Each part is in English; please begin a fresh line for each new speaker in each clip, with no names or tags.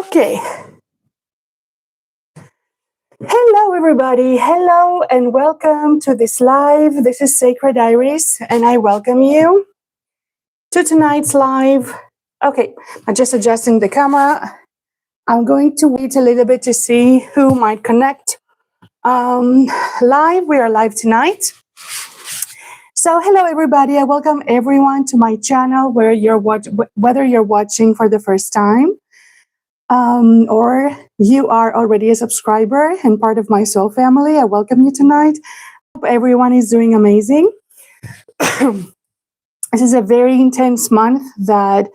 Okay. Hello, everybody. Hello, and welcome to this live. This is sacrediris, and I welcome you to tonight's live. Okay, I'm just adjusting the camera. I'm going to wait a little bit to see who might connect. Live, we are live tonight. So, hello, everybody. I welcome everyone to my channel, whether you're watching for the first time. Or you are already a subscriber and part of my soul family. I welcome you tonight. Hope everyone is doing amazing. This is a very intense month that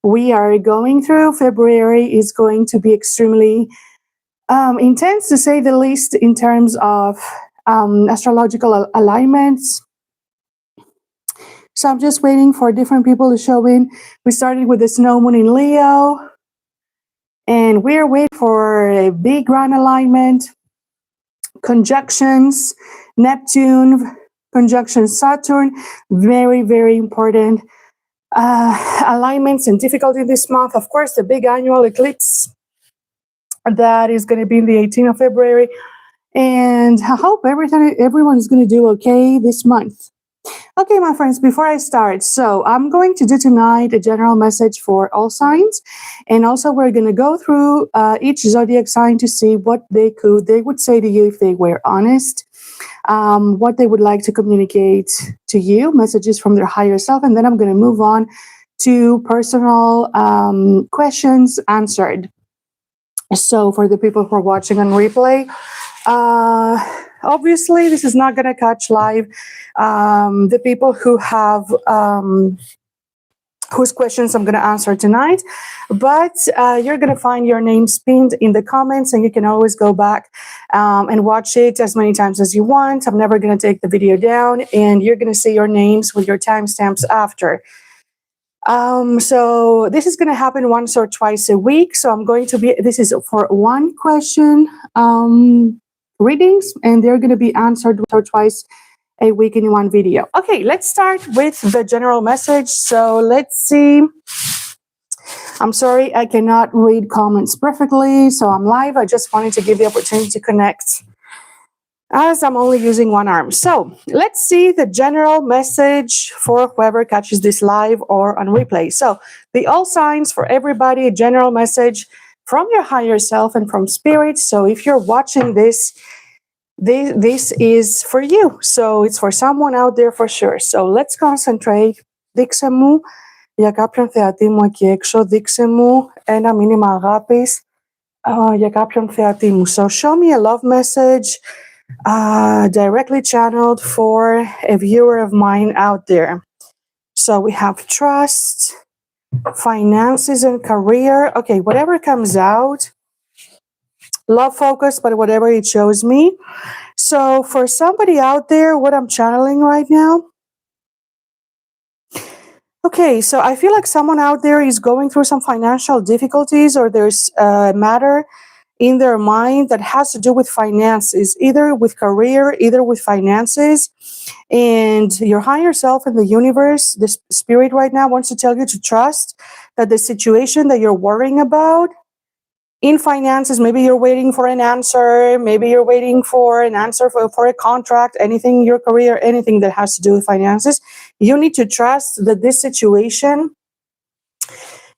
we are going through. February is going to be extremely intense, to say the least, in terms of astrological alignments. So I'm just waiting for different people to show in. We started with the snow moon in Leo. And we're waiting for a big grand alignment, conjunctions, Neptune, conjunction Saturn, very, very important alignments and difficulty this month. Of course, the big annual eclipse that is going to be in the 18th of February. And I hope everyone is going to do okay this month. Okay, my friends, before I start, so I'm going to do tonight a general message for all signs. And also we're going to go through each zodiac sign to see what they would say to you if they were honest, what they would like to communicate to you, messages from their higher self. And then I'm going to move on to personal questions answered. So for the people who are watching on replay, obviously, this is not going to catch live. The people who have whose questions I'm going to answer tonight, but you're going to find your names pinned in the comments, and you can always go back and watch it as many times as you want. I'm never going to take the video down, and you're going to see your names with your timestamps after. So this is going to happen once or twice a week. So this is for one question readings, and they're going to be answered once or twice a week in one video. Okay, let's start with the general message. So let's see. I'm sorry, I cannot read comments perfectly, so I'm live. I just wanted to give the opportunity to connect as I'm only using one arm. So let's see the general message for whoever catches this live or on replay. So the all signs for everybody, a general message from your higher self and from spirit. So if you're watching this is for you. So it's for someone out there for sure. So let's concentrate. Δείξε μου για κάποιον θεατή μου εκεί έξω. Δείξε μου ένα μήνυμα αγάπης για κάποιον θεατή μου. So show me a love message directly channeled for a viewer of mine out there. So we have trust, finances, and career. Okay, whatever comes out. Love focus, but whatever it shows me. So for somebody out there, what I'm channeling right now. Okay, so I feel like someone out there is going through some financial difficulties, or there's a matter in their mind that has to do with finances, either with career, either with finances. And your higher self in the universe, the spirit right now wants to tell you to trust that the situation that you're worrying about in finances, maybe you're waiting for an answer, maybe you're waiting for an answer for a contract, anything, your career, anything that has to do with finances, you need to trust that this situation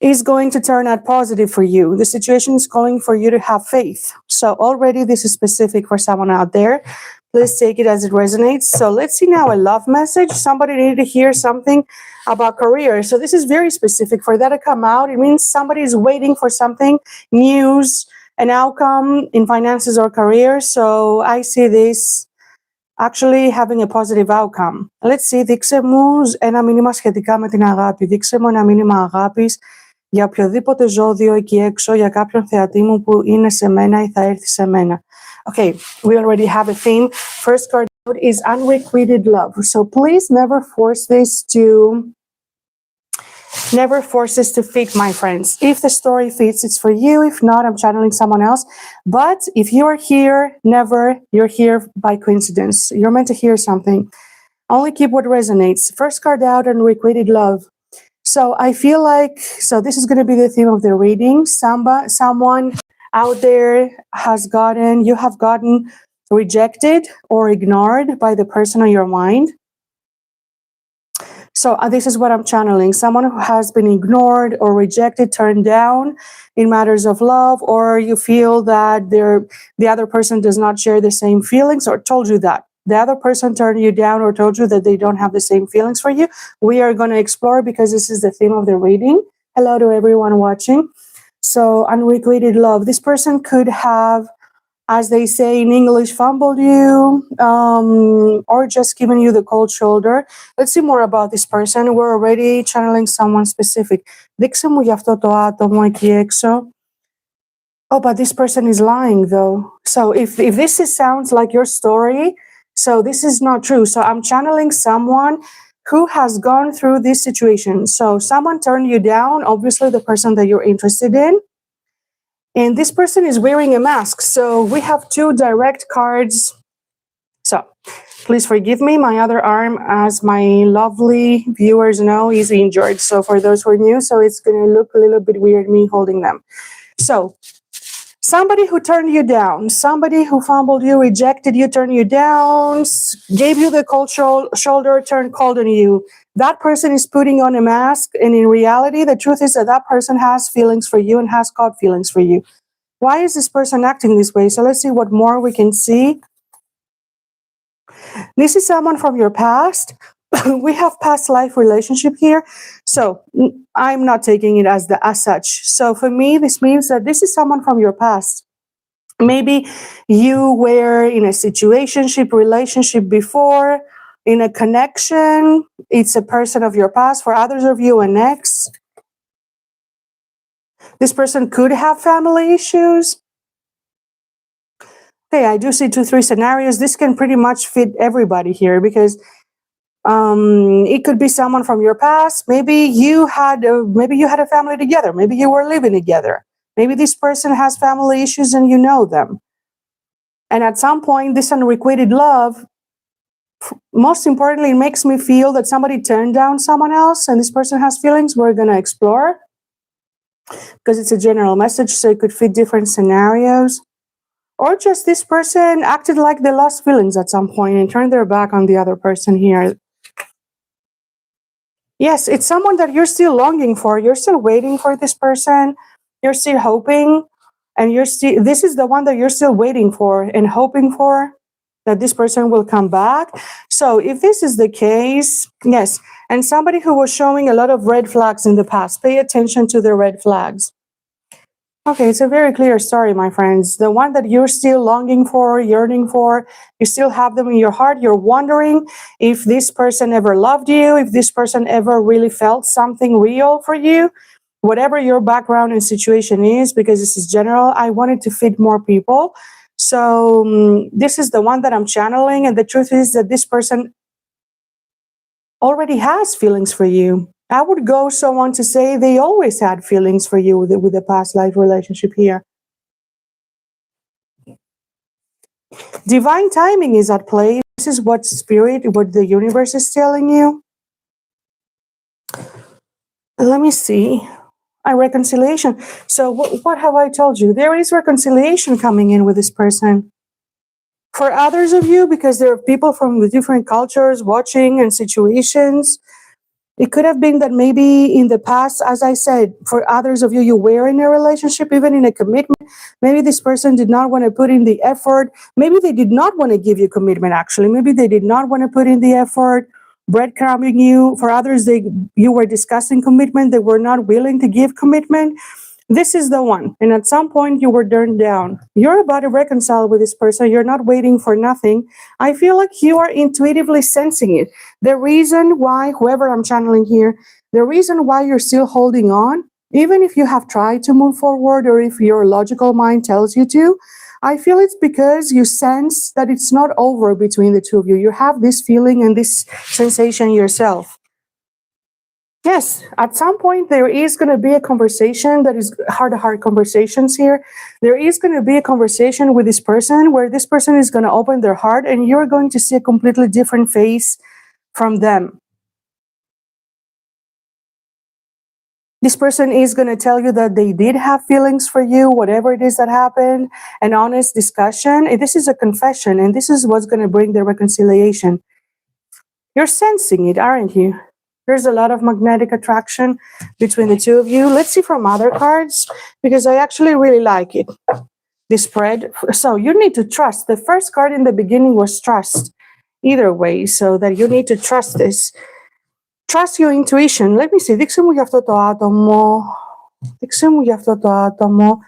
is going to turn out positive for you. The situation is calling for you to have faith. So already this is specific for someone out there. Please take it as it resonates. So let's see now a love message. Somebody needed to hear something about career. So this is very specific. For that to come out, it means somebody is waiting for something, news, an outcome in finances or career. So I see this actually having a positive outcome. Let's see. Δείξε μου ένα μήνυμα σχετικά με την αγάπη. Δείξε μου ένα μήνυμα αγάπης για οποιοδήποτε ζώδιο εκεί έξω, για κάποιον θεατή μου που είναι σε μένα ή θα έρθει σε μένα. Okay, we already have a theme. First card is unrequited love. So please never force this to fit, my friends. If the story fits, it's for you. If not, I'm channeling someone else. But if you're here, you're here by coincidence. You're meant to hear something. Only keep what resonates. First card out, unrequited love. So I feel like, so this is going to be the theme of the reading. Someone out there you have gotten rejected or ignored by the person on your mind. So this is what I'm channeling. Someone who has been ignored or rejected, turned down in matters of love, or you feel that the other person does not share the same feelings or told you that. The other person turned you down or told you that they don't have the same feelings for you. We are going to explore because this is the theme of the reading. Hello to everyone watching. So unrequited love. This person could have, as they say in English, fumbled you, or just given you the cold shoulder. Let's see more about this person. We're already channeling someone specific. Δείξε μου γι' αυτό το άτομο εκεί έξω. Oh, but this person is lying though. So if sounds like your story, so this is not true. So I'm channeling someone who has gone through this situation. So someone turned you down, obviously the person that you're interested in. And this person is wearing a mask. So we have two direct cards. So please forgive me. My other arm, as my lovely viewers know, is injured. So for those who are new, so it's going to look a little bit weird me holding them. So somebody who turned you down, somebody who fumbled you, rejected you, turned you down, gave you the cold shoulder, turned cold on you. That person is putting on a mask, and in reality, the truth is that that person has feelings for you and has caught feelings for you. Why is this person acting this way? So let's see what more we can see. This is someone from your past. We have past life relationship here. So I'm not taking it as such. So for me, this means that this is someone from your past. Maybe you were in a situationship relationship before, in a connection. It's a person of your past. For others of you, an ex. This person could have family issues. Okay, I do see 2-3 scenarios. This can pretty much fit everybody here because it could be someone from your past. Maybe you had a family together. Maybe you were living together. Maybe this person has family issues and you know them. And at some point, this unrequited love, most importantly, it makes me feel that somebody turned down someone else and this person has feelings. We're going to explore because it's a general message, so it could fit different scenarios. Or just this person acted like they lost feelings at some point and turned their back on the other person here. Yes, it's someone that you're still longing for. You're still waiting for this person. You're still hoping. And this is the one that you're still waiting for and hoping for, that this person will come back. So if this is the case, yes. And somebody who was showing a lot of red flags in the past, pay attention to the red flags. Okay, it's a very clear story, my friends. The one that you're still longing for, yearning for, you still have them in your heart. You're wondering if this person ever loved you, if this person ever really felt something real for you, whatever your background and situation is, because this is general. I wanted to fit more people. So this is the one that I'm channeling. And the truth is that this person already has feelings for you. I would go so on to say they always had feelings for you with the past life relationship here. Divine timing is at play. This is what the universe is telling you. Let me see. A reconciliation. So what have I told you? There is reconciliation coming in with this person. For others of you, because there are people from the different cultures watching and situations, it could have been that maybe in the past, as I said, for others of you, you were in a relationship, even in a commitment. Maybe this person did not want to put in the effort. Maybe they did not want to give you commitment, actually. Maybe they did not want to put in the effort, breadcrumbing you. For others, you were discussing commitment. They were not willing to give commitment. This is the one. And at some point, you were turned down. You're about to reconcile with this person. You're not waiting for nothing. I feel like you are intuitively sensing it. The reason why, whoever I'm channeling here, the reason why you're still holding on, even if you have tried to move forward or if your logical mind tells you to, I feel it's because you sense that it's not over between the two of you. You have this feeling and this sensation yourself. Yes, at some point there is going to be a conversation that is heart-to-heart conversations here. There is going to be a conversation with this person where this person is going to open their heart and you're going to see a completely different face from them. This person is going to tell you that they did have feelings for you, whatever it is that happened, an honest discussion. And this is a confession, and this is what's going to bring the reconciliation. You're sensing it, aren't you? There's a lot of magnetic attraction between the two of you. Let's see from other cards, because I actually really like it. This spread. So you need to trust. The first card in the beginning was trust. Either way, so that you need to trust this. Trust your intuition. Let me see. Δείξε μου για αυτό το άτομο. Δείξε μου για αυτό το άτομο.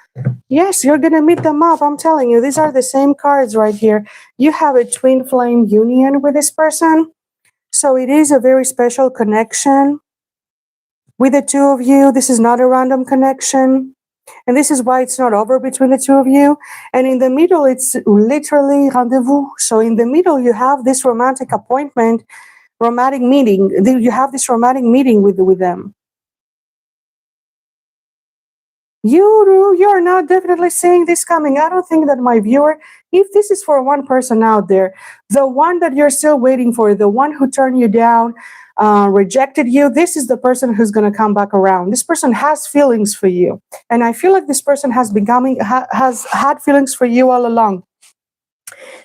Yes, you're going to meet them up. I'm telling you, these are the same cards right here. You have a twin flame union with this person. So it is a very special connection with the two of you. This is not a random connection. And this is why it's not over between the two of you. And in the middle, it's literally rendezvous. So in the middle, you have this romantic appointment, romantic meeting. You have this romantic meeting with them. You're now definitely seeing this coming. I don't think that my viewer, if this is for one person out there, the one that you're still waiting for, the one who turned you down, rejected you, this is the person who's going to come back around. This person has feelings for you. And I feel like this person has had feelings for you all along.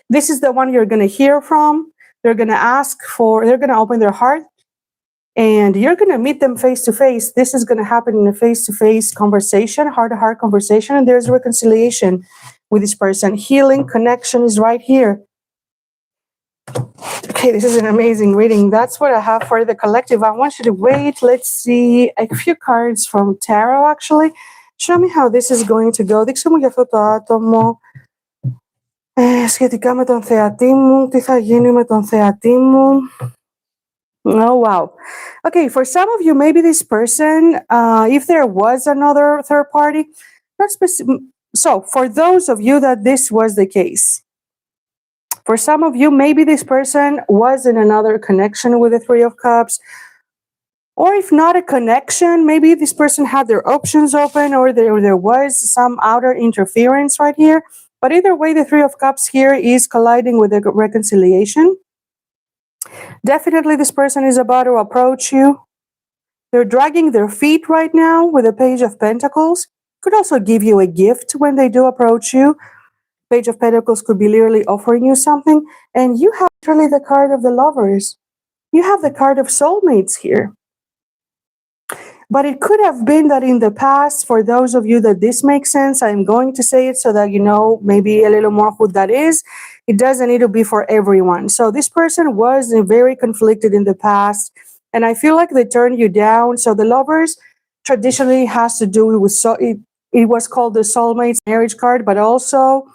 This is the one you're going to hear from. They're going to open their heart. And you're going to meet them face to face. This is going to happen in a face-to-face conversation, heart-to-heart conversation, and there's reconciliation with this person. Healing connection is right here. Okay, this is an amazing reading. That's what I have for the collective. I want you to wait. Let's see a few cards from tarot, actually. Show me how this is going to go. Δείξε μου για αυτό το άτομο. Σχετικά με τον θεατή μου. Τι θα γίνει με τον θεατή μου. Oh, wow. Okay, for some of you, maybe this person, if there was another third party, not specific. So for those of you that this was the case, for some of you, maybe this person was in another connection with the Three of Cups, or if not a connection, maybe this person had their options open, or there was some outer interference right here. But either way, the Three of Cups here is colliding with the reconciliation. Definitely this person is about to approach you. They're dragging their feet right now with the Page of Pentacles. Could also give you a gift when they do approach you. Page of Pentacles could be literally offering you something. And you have literally the card of the Lovers. You have the card of soulmates here. But it could have been that in the past, for those of you that this makes sense, I'm going to say it so that you know maybe a little more who that is. It doesn't need to be for everyone. So this person was very conflicted in the past, and I feel like they turned you down. So the Lovers traditionally has to do with, it was called the soulmates marriage card, but also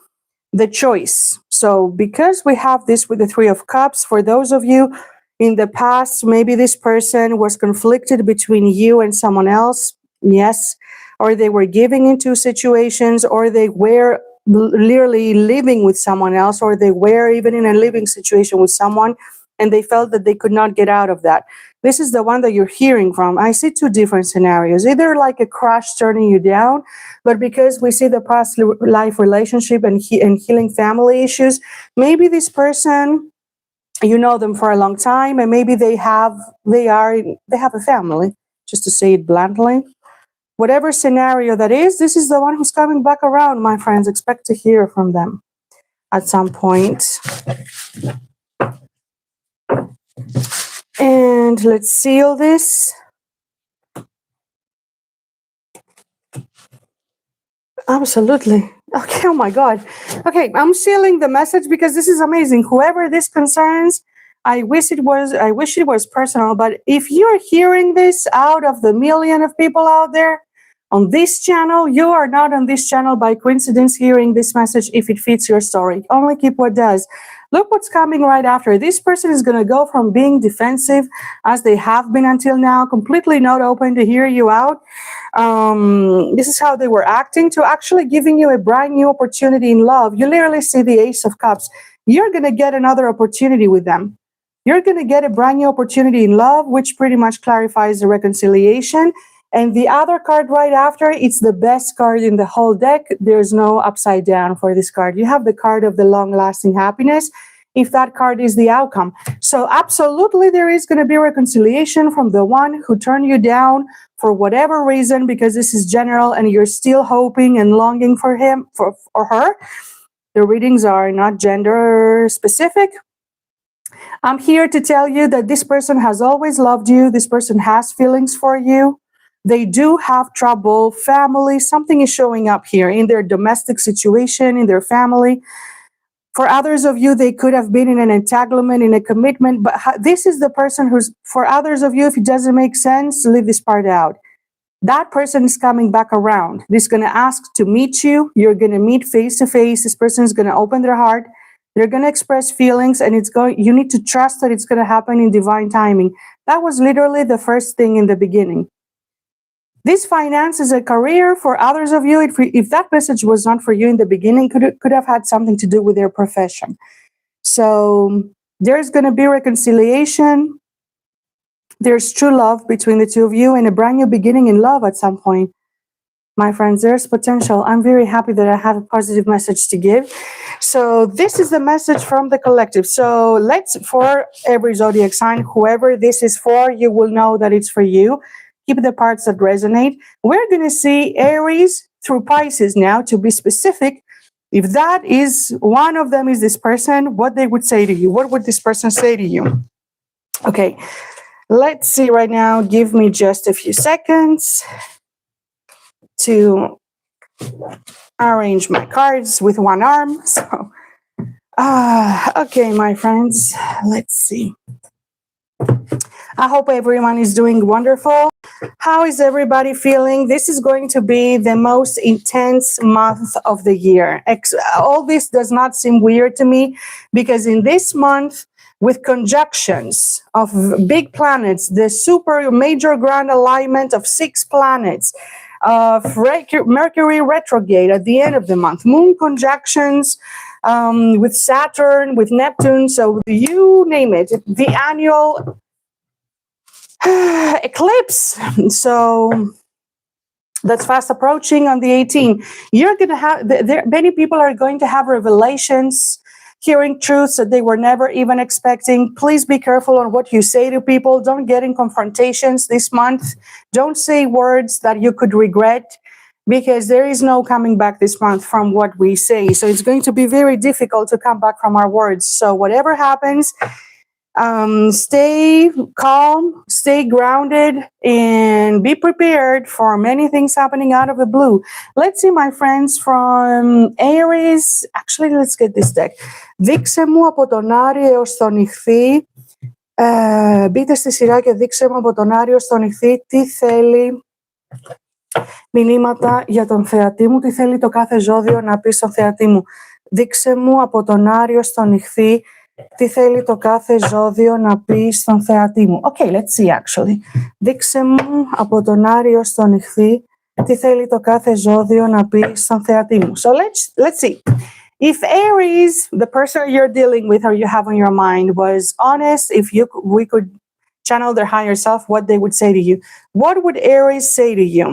the choice. So because we have this with the Three of Cups, for those of you in the past, maybe this person was conflicted between you and someone else. Yes. Or they were giving into situations, or they were literally living with someone else, or they were even in a living situation with someone, and they felt that they could not get out of that. This is the one that you're hearing from. I see two different scenarios, either like a crush turning you down, but because we see the past life relationship and healing family issues, maybe this person, you know them for a long time, and maybe they have a family, just to say it bluntly. Whatever scenario that is, this is the one who's coming back around, my friends. Expect to hear from them at some point. And let's seal this. Absolutely. Okay, oh my God. Okay, I'm sealing the message because this is amazing. Whoever this concerns, I wish it was personal, but if you're hearing this out of the million of people out there on this channel, you are not on this channel by coincidence hearing this message if it fits your story. Only keep what does. Look what's coming right after. This person is going to go from being defensive, as they have been until now, completely not open to hear you out. This is how they were acting, to actually giving you a brand new opportunity in love. You literally see the Ace of Cups. You're going to get another opportunity with them. You're going to get a brand new opportunity in love, which pretty much clarifies the reconciliation. And the other card right after, it's the best card in the whole deck. There's no upside down for this card. You have the card of the long-lasting happiness. if that card is the outcome. So absolutely there is going to be reconciliation from the one who turned you down for whatever reason, because this is general and you're still hoping and longing for him or her. The readings are not gender specific. I'm here to tell you that this person has always loved you. This person has feelings for you. They do have trouble, family. Something is showing up here in their domestic situation, in their family. For others of you, they could have been in an entanglement, in a commitment. But this is the person who's, for others of you, if it doesn't make sense, leave this part out. That person is coming back around. This is going to ask to meet you. You're going to meet face to face. This person is going to open their heart. They're going to express feelings, and you need to trust that it's going to happen in divine timing. That was literally the first thing in the beginning. This finance is a career. For others of you, if that message was not for you in the beginning, could have had something to do with their profession. So there's going to be reconciliation. There's true love between the two of you and a brand new beginning in love at some point. My friends, there's potential. I'm very happy that I have a positive message to give. So this is the message from the collective. So for every zodiac sign, whoever this is for, you will know that it's for you. Keep the parts that resonate. We're going to see Aries through Pisces now, to be specific. If that is one of them is this person, what they would say to you. What would this person say to you? Okay, let's see right now. Give me just a few seconds to arrange my cards with one arm. So, okay, my friends, let's see. I hope everyone is doing wonderful. How is everybody feeling? This is going to be the most intense month of the year. All this does not seem weird to me, because in this month, with conjunctions of big planets, the super major grand alignment of 6 planets, of Mercury retrograde at the end of the month, moon conjunctions with Saturn, with Neptune, so you name it, the annual eclipse. So that's fast approaching on the 18th. You're going to have, many people are going to have revelations, hearing truths that they were never even expecting. Please be careful on what you say to people. Don't get in confrontations this month. Don't say words that you could regret, because there is no coming back this month from what we say. So it's going to be very difficult to come back from our words. So whatever happens, stay calm, stay grounded, and be prepared for many things happening out of the blue. Let's see, my friends, from Aries. Actually, let's get this deck. Δείξε μου από τον Άρη έως τον Ιχθύ. Μπείτε στη σειρά και δείξε μου από τον Άρη έως τον Ιχθύ τι θέλει. Μηνύματα για τον θεατή μου, τι θέλει το κάθε ζώδιο να πει στον θεατή μου. Δείξε μου από τον Άρη έως τον Ιχθύ τι θέλει το κάθε ζώδιο να πει στον θεατή μου. Okay, let's see actually. Δείξε μου από τον Άρη ως τον Ιχθύ τι θέλει το κάθε ζώδιο να πει στον θεατή μου. So let's see. If Aries, the person you're dealing with or you have on your mind, was honest, if we could channel their higher self, what they would say to you. What would Aries say to you?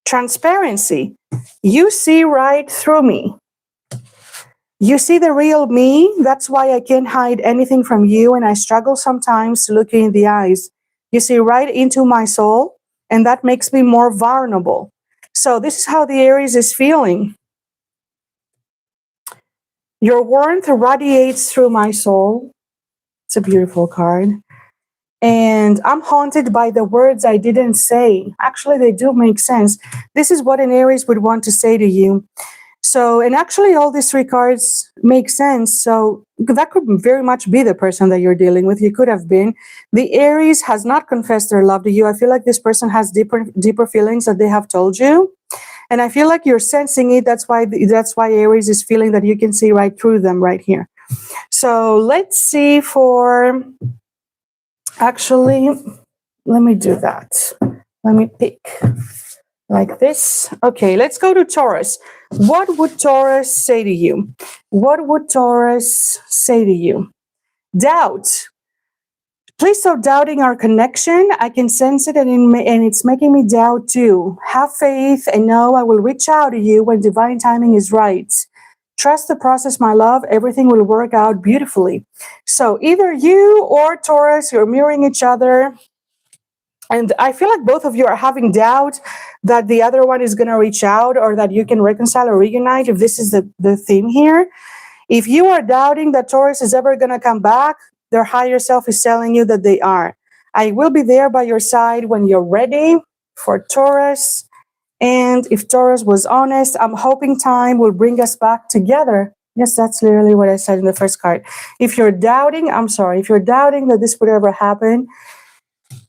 Transparency. You see right through me. You see the real me. That's why I can't hide anything from you, and I struggle sometimes to look you in the eyes. You see right into my soul, and that makes me more vulnerable. So this is how the Aries is feeling. Your warmth radiates through my soul. It's a beautiful card. And I'm haunted by the words I didn't say. Actually, they do make sense. This is what an Aries would want to say to you. So, and actually all these 3 cards make sense. So that could very much be the person that you're dealing with. You could have been. The Aries has not confessed their love to you. I feel like this person has deeper feelings that they have told you. And I feel like you're sensing it. That's why Aries is feeling that you can see right through them right here. So let's see for, actually, let me do that. Let me pick like this. Okay, let's go to Taurus. What would Taurus say to you? What would Taurus say to you? Doubt. Please stop doubting our connection. I can sense it, and it's making me doubt too. Have faith and know I will reach out to you when divine timing is right. Trust the process, my love. Everything will work out beautifully. So either you or Taurus, you're mirroring each other. And I feel like both of you are having doubt that the other one is going to reach out or that you can reconcile or reunite, if this is the theme here. If you are doubting that Taurus is ever going to come back, their higher self is telling you that they are. I will be there by your side when you're ready for Taurus. And if Taurus was honest, I'm hoping time will bring us back together. Yes, that's literally what I said in the first card. If you're doubting, I'm sorry, if you're doubting that this would ever happen,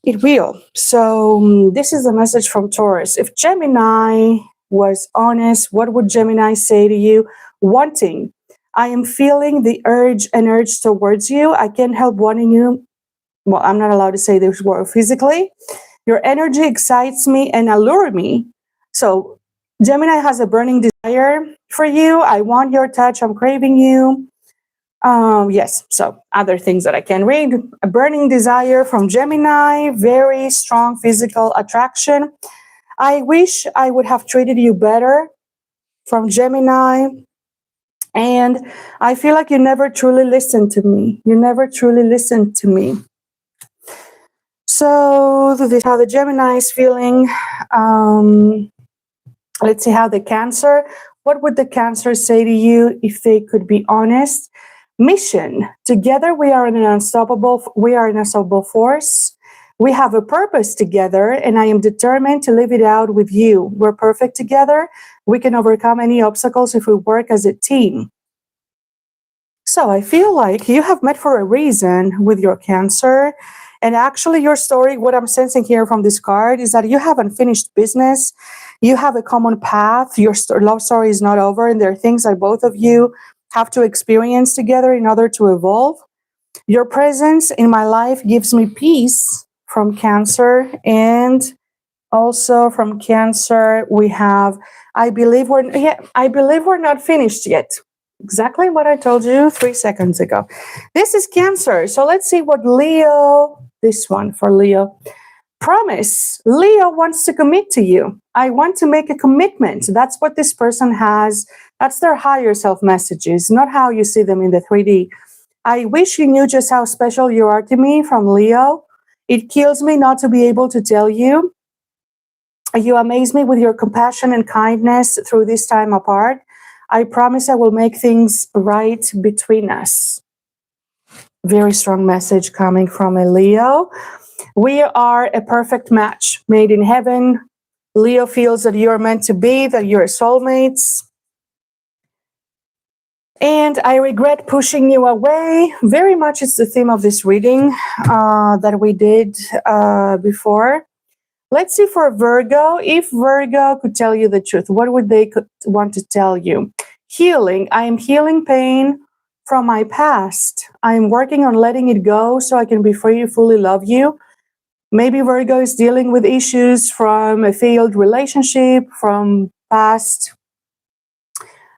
it will. So this is a message from Taurus. If Gemini was honest, what would Gemini say to you? Wanting. I am feeling the urge towards you. I can't help wanting you. Well, I'm not allowed to say this word physically. Your energy excites me and allure me. So Gemini has a burning desire for you. I want your touch. I'm craving you. Yes, so other things that I can read. A burning desire from Gemini, very strong physical attraction. I wish I would have treated you better from Gemini. And I feel like you never truly listened to me. You never truly listened to me. So this is how the Gemini is feeling. Let's see how the Cancer. What would the Cancer say to you if they could be honest? Mission. Together we are an unstoppable force. We have a purpose together, and I am determined to live it out with you. We're perfect together. We can overcome any obstacles if we work as a team. So I feel like you have met for a reason with your Cancer. And actually your story, what I'm sensing here from this card is that you have unfinished business. You have a common path. Your love story is not over, and there are things that both of you have to experience together in order to evolve. Your presence in my life gives me peace from Cancer. And also from Cancer, we have, I believe we're not finished yet. Exactly what I told you 3 seconds ago. This is Cancer. So let's see what Leo, this one for Leo. Promise. Leo wants to commit to you. I want to make a commitment. That's what this person has. That's their higher self messages, not how you see them in the 3D. I wish you knew just how special you are to me from Leo. It kills me not to be able to tell you. You amaze me with your compassion and kindness through this time apart. I promise I will make things right between us. Very strong message coming from a Leo. We are a perfect match made in heaven. Leo feels that you're meant to be, that you're soulmates. And I regret pushing you away. Very much it's the theme of this reading that we did before. Let's see for Virgo. If Virgo could tell you the truth, what would they want to tell you? Healing. I am healing pain from my past. I am working on letting it go so I can be free to fully love you. Maybe Virgo is dealing with issues from a failed relationship, from past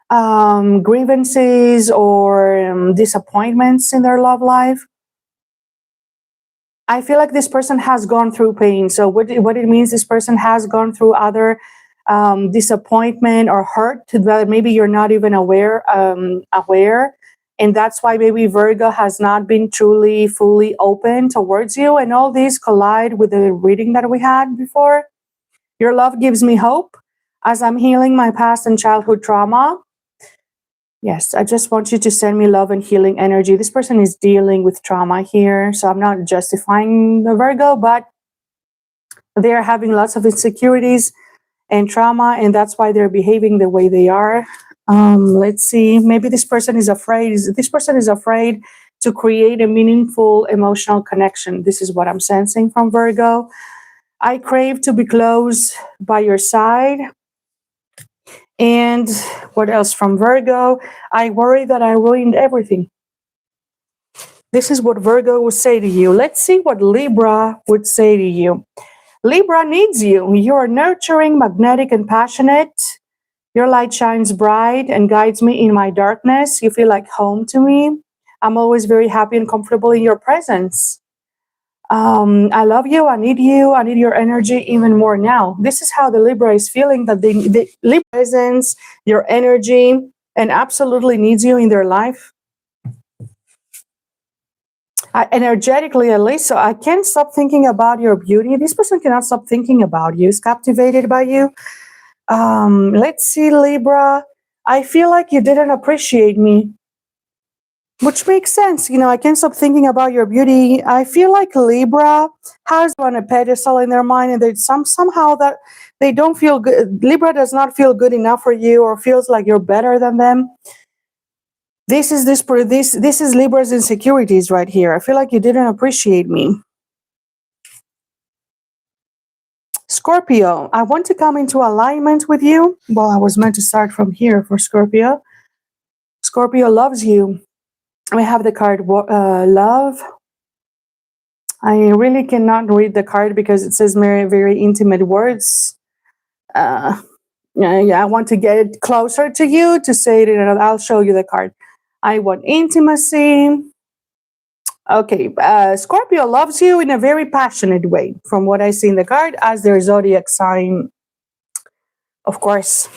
grievances or disappointments in their love life. I feel like this person has gone through pain. So what it means, this person has gone through other disappointment or hurt that maybe you're not even aware. And that's why maybe Virgo has not been truly, fully open towards you. And all these collide with the reading that we had before. Your love gives me hope as I'm healing my past and childhood trauma. Yes, I just want you to send me love and healing energy. This person is dealing with trauma here. So I'm not justifying the Virgo, but they're having lots of insecurities and trauma, and that's why they're behaving the way they are. Let's see. Maybe this person is afraid. This person is afraid to create a meaningful emotional connection. This is what I'm sensing from Virgo. I crave to be close by your side. And what else from Virgo? I worry that I ruined everything. This is what Virgo would say to you. Let's see what Libra would say to you. Libra needs you. You are nurturing, magnetic, and passionate. Your light shines bright and guides me in my darkness. You feel like home to me. I'm always very happy and comfortable in your presence. I love you. I need you. I need your energy even more now. This is how the Libra is feeling, that the Libra presence, your energy, and absolutely needs you in their life. Energetically, at least. So I can't stop thinking about your beauty. This person cannot stop thinking about you. Is captivated by you. Let's see, Libra. I feel like you didn't appreciate me, which makes sense. You know, I can't stop thinking about your beauty. I feel like Libra has you on a pedestal in their mind, and there's somehow that they don't feel good. Libra does not feel good enough for you, or feels like you're better than them. This is Libra's insecurities right here. I feel like you didn't appreciate me. Scorpio, I want to come into alignment with you. Well, I was meant to start from here for Scorpio. Scorpio loves you. We have the card love. I really cannot read the card because it says very, very intimate words. Yeah, I want to get it closer to you to say it, and I'll show you the card. I want intimacy. Okay, Scorpio loves you in a very passionate way, from what I see in the card, as their zodiac sign, of course,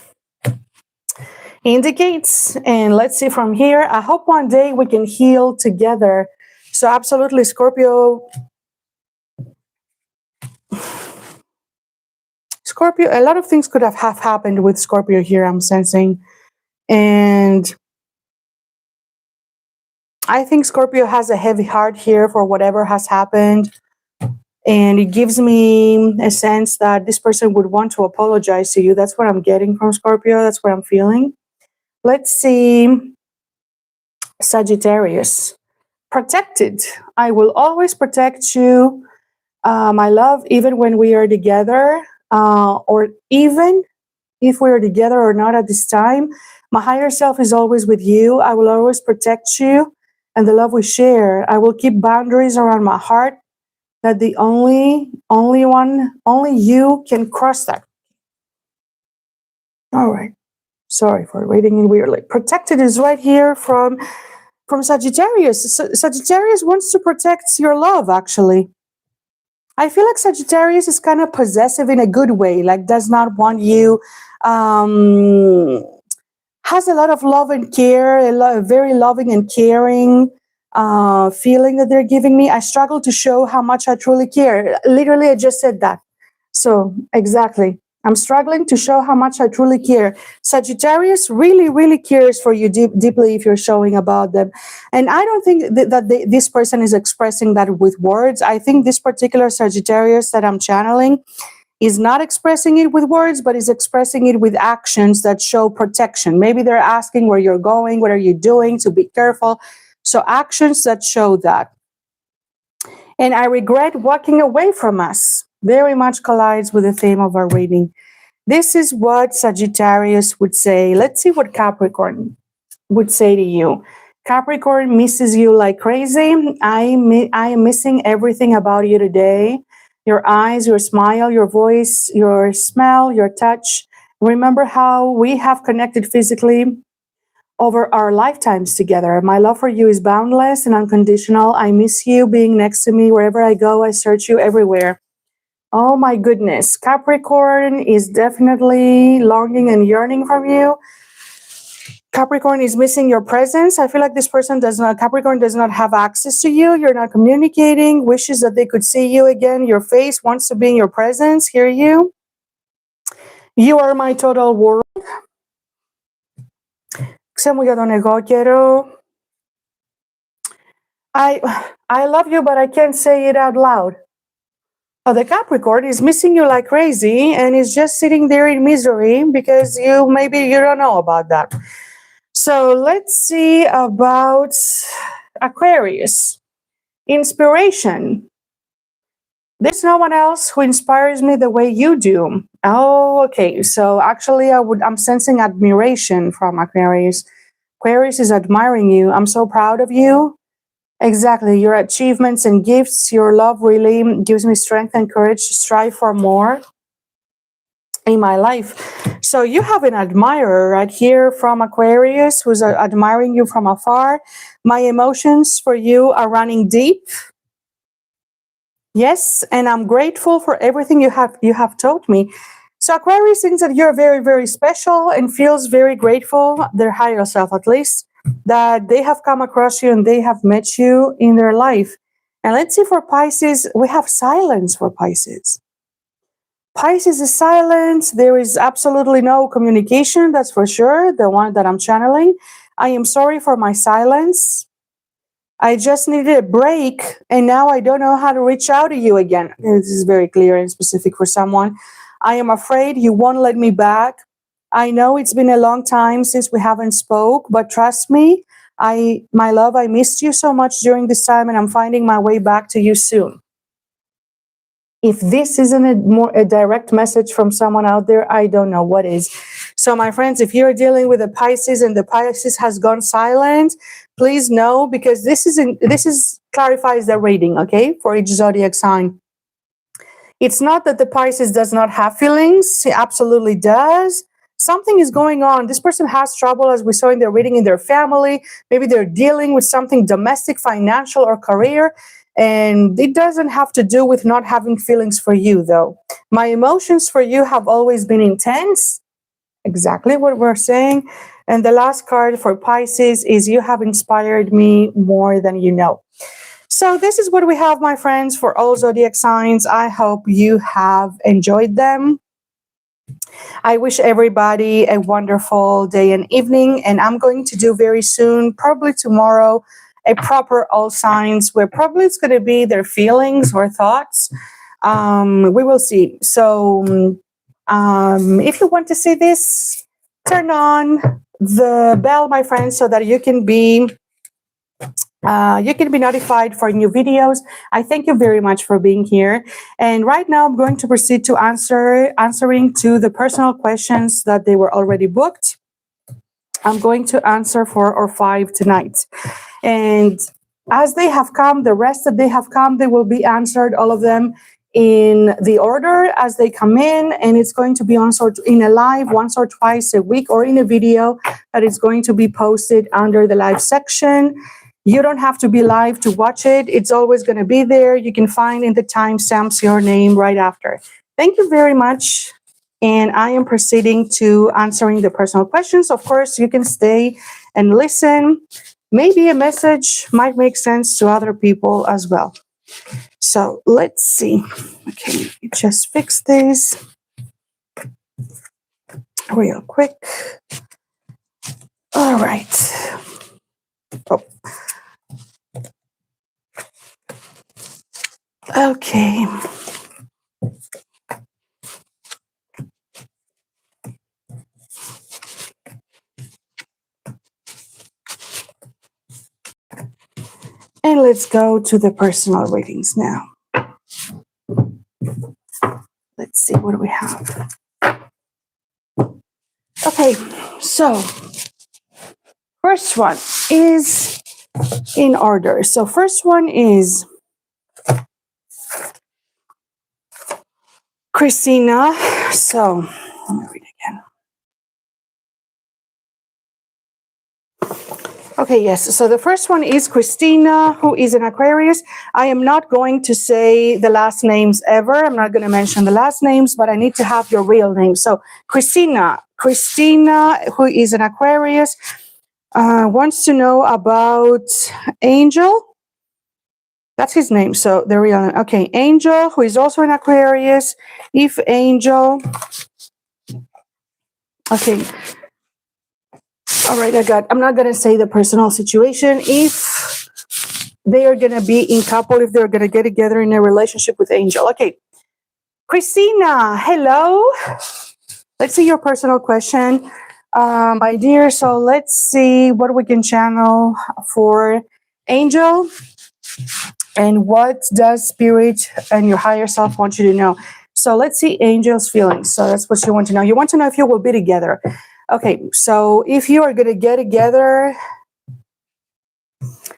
indicates. And let's see from here. I hope one day we can heal together. So absolutely, Scorpio, a lot of things could have happened with Scorpio here, I'm sensing. And I think Scorpio has a heavy heart here for whatever has happened. And it gives me a sense that this person would want to apologize to you. That's what I'm getting from Scorpio. That's what I'm feeling. Let's see. Sagittarius. Protected. I will always protect you, my love, even when we are together, or even if we are together or not at this time. My higher self is always with you. I will always protect you and the love we share. I will keep boundaries around my heart that the only you can cross that. All right. Sorry for reading it weirdly. Protected is right here from Sagittarius. Sagittarius wants to protect your love, actually. I feel like Sagittarius is kind of possessive in a good way, like does not want you, has a lot of love and care, very loving and caring feeling that they're giving me. I struggle to show how much I truly care. Literally, I just said that. So, exactly. I'm struggling to show how much I truly care. Sagittarius really, really cares for you deeply if you're showing about them. And I don't think this person is expressing that with words. I think this particular Sagittarius that I'm channeling is not expressing it with words, but is expressing it with actions that show protection. Maybe they're asking where you're going, what are you doing, to be careful. So actions that show that. And I regret walking away from us. Very much collides with the theme of our reading. This is what Sagittarius would say. Let's see what Capricorn would say to you. Capricorn misses you like crazy. I am missing everything about you today. Your eyes, your smile, your voice, your smell, your touch. Remember how we have connected physically over our lifetimes together. My love for you is boundless and unconditional. I miss you being next to me. Wherever I go, I search you everywhere. Oh my goodness. Capricorn is definitely longing and yearning from you. Capricorn is missing your presence. I feel like this person Capricorn does not have access to you. You're not communicating, wishes that they could see you again. Your face wants to be in your presence, hear you. You are my total world. I love you, but I can't say it out loud. Oh, the Capricorn is missing you like crazy and is just sitting there in misery because maybe you don't know about that. So let's see about Aquarius. Inspiration. There's no one else who inspires me the way you do. Oh, okay. So actually, I'm sensing admiration from Aquarius. Aquarius is admiring you. I'm so proud of you. Exactly. Your achievements and gifts, your love really gives me strength and courage to strive for more in my life. So you have an admirer right here from Aquarius who's admiring you from afar. My emotions for you are running deep. Yes, and I'm grateful for everything you have taught me. So Aquarius thinks that you're very, very special and feels very grateful, their higher self at least, that they have come across you and they have met you in their life. And let's see for Pisces, we have silence for Pisces. Pisces is silent. There is absolutely no communication, that's for sure, the one that I'm channeling. I am sorry for my silence. I just needed a break, and now I don't know how to reach out to you again. This is very clear and specific for someone. I am afraid you won't let me back. I know it's been a long time since we haven't spoke, but trust me, my love, I missed you so much during this time, and I'm finding my way back to you soon. If this isn't a direct message from someone out there, I don't know what is. So my friends, if you're dealing with a Pisces and the Pisces has gone silent, please know, because this clarifies the reading, okay, for each zodiac sign. It's not that the Pisces does not have feelings. He absolutely does. Something is going on. This person has trouble, as we saw in their reading, in their family. Maybe they're dealing with something domestic, financial, or career. And it doesn't have to do with not having feelings for you, though. My emotions for you have always been intense. Exactly what we're saying. And the last card for Pisces is you have inspired me more than you know. So this is what we have, my friends, for all zodiac signs. I hope you have enjoyed them. I wish everybody a wonderful day and evening. And I'm going to do very soon, probably tomorrow, a proper all signs where probably it's going to be their feelings or thoughts. We will see. So if you want to see this, turn on the bell, my friends, so that you can be notified for new videos. I thank you very much for being here. And right now I'm going to proceed to answering to the personal questions that they were already booked. I'm going to answer 4 or 5 tonight. And as they have come, the rest that they have come, they will be answered, all of them, in the order as they come in. And it's going to be answered in a live once or twice a week, or in a video that is going to be posted under the live section. You don't have to be live to watch it. It's always going to be there. You can find in the timestamps your name right after. Thank you very much. And I am proceeding to answering the personal questions. Of course, you can stay and listen. Maybe a message might make sense to other people as well. So let's see. Okay, let me just fix this real quick. All right. Oh. Okay. And let's go to the personal readings now. Let's see, what do we have? Okay, so first one is in order. So first one is Christina. So let me read again. Okay, yes. So the first one is Christina, who is an Aquarius. I am not going to say the last names ever. I'm not going to mention the last names, but I need to have your real name. So Christina, who is an Aquarius, wants to know about Angel. That's his name. So the real name. Okay, Angel, who is also an Aquarius. If Angel. Okay. All right, I'm not going to say the personal situation. If they are going to be in couple, if they're going to get together in a relationship with Angel. Okay. Christina, hello. Let's see your personal question, my dear. So let's see what we can channel for Angel. And what does Spirit and your higher self want you to know? So let's see Angel's feelings. So that's what you want to know. You want to know if you will be together. Okay, so if you are going to get together,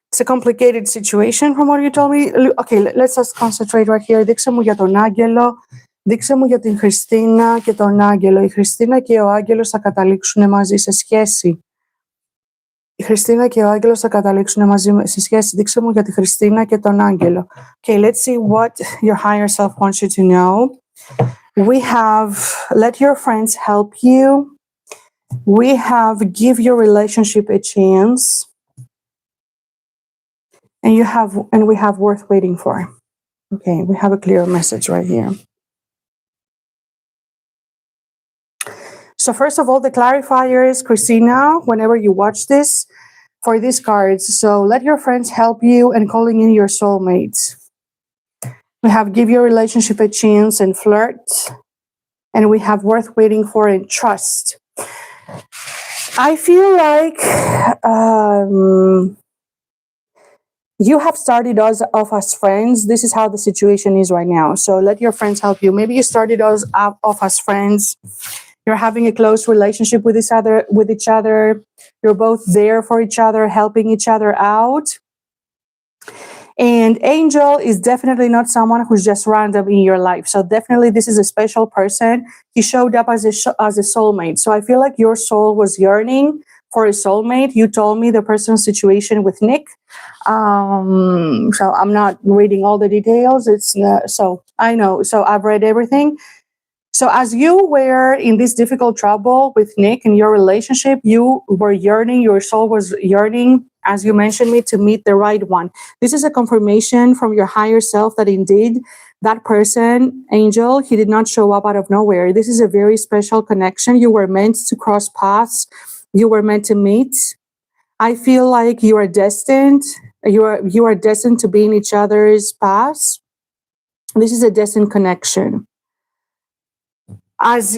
it's a complicated situation from what you told me. Okay, let's just concentrate right here. Δείξε μου για τον Άγγελο, δείξε μου για την Χριστίνα και τον Άγγελο. Η Χριστίνα και ο Άγγελος θα καταλήξουν μαζί σε σχέση. Η Χριστίνα και ο Άγγελος θα καταλήξουν μαζί σε σχέση. Δείξε μου για τη Χριστίνα και τον Άγγελο. Okay, let's see what your higher self wants you to know. We have let your friends help you. We have give your relationship a chance. And we have worth waiting for. Okay, we have a clear message right here. So first of all, the clarifiers, Christina, whenever you watch this, for these cards. So let your friends help you and calling in your soulmates. We have give your relationship a chance and flirt. And we have worth waiting for and trust. I feel like you have started us off as friends. This is how the situation is right now. So let your friends help you. Maybe you started us off as friends. You're having a close relationship with each other. You're both there for each other, helping each other out. And Angel is definitely not someone who's just random in your life. So definitely this is a special person. He showed up as a soulmate. So I feel like your soul was yearning for a soulmate. You told me the person's situation with Nick. So I'm not reading all the details. So I know. So I've read everything. So as you were in this difficult trouble with Nick in your relationship, you were yearning, your soul was yearning, as you mentioned me, to meet the right one. This is a confirmation from your higher self that indeed that person, Angel, he did not show up out of nowhere. This is a very special connection. You were meant to cross paths. You were meant to meet. I feel like you are destined. You are destined to be in each other's paths. This is a destined connection. As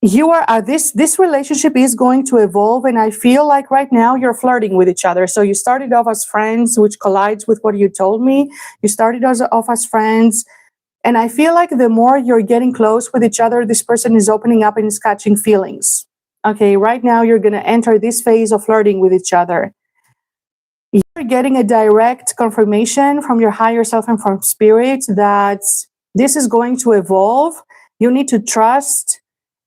you are this relationship is going to evolve, and I feel like right now you're flirting with each other. So you started off as friends, which collides with what you told me. You started off as friends, and I feel like the more you're getting close with each other, this person is opening up and is catching feelings. Okay, right now you're going to enter this phase of flirting with each other. You're getting a direct confirmation from your higher self and from spirit that this is going to evolve. You need to trust,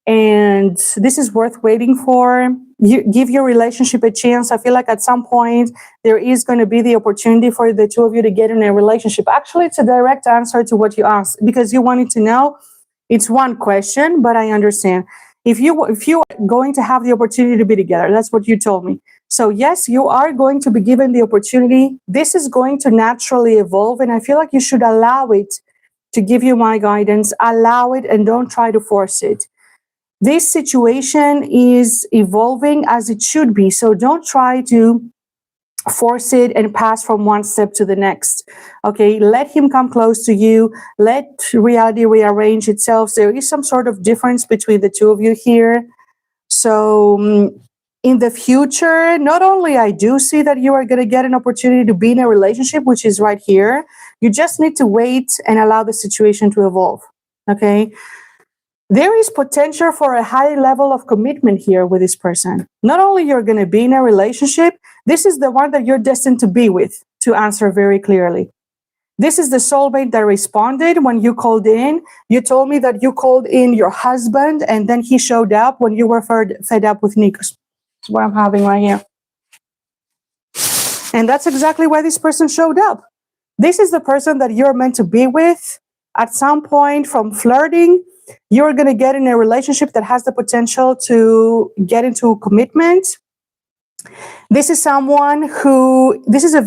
and this is worth waiting for. You give your relationship a chance. I feel like at some point there is going to be the opportunity for the two of you to get in a relationship. Actually, it's a direct answer to what you asked because you wanted to know. It's one question, but I understand. If you are going to have the opportunity to be together, that's what you told me. So yes, you are going to be given the opportunity. This is going to naturally evolve, and I feel like you should allow it to give you my guidance. Allow it and don't try to force it. This situation is evolving as it should be. So don't try to force it and pass from one step to the next. Okay, let him come close to you. Let reality rearrange itself. There is some sort of difference between the two of you here. So in the future, not only I do see that you are going to get an opportunity to be in a relationship, which is right here. You just need to wait and allow the situation to evolve. Okay. There is potential for a high level of commitment here with this person. Not only you're going to be in a relationship, this is the one that you're destined to be with, to answer very clearly. This is the soulmate that responded when you called in. You told me that you called in your husband and then he showed up when you were fed up with Nick. That's what I'm having right here. And that's exactly why this person showed up. This is the person that you're meant to be with. At some point from flirting, you're going to get in a relationship that has the potential to get into commitment. This is someone who, this is a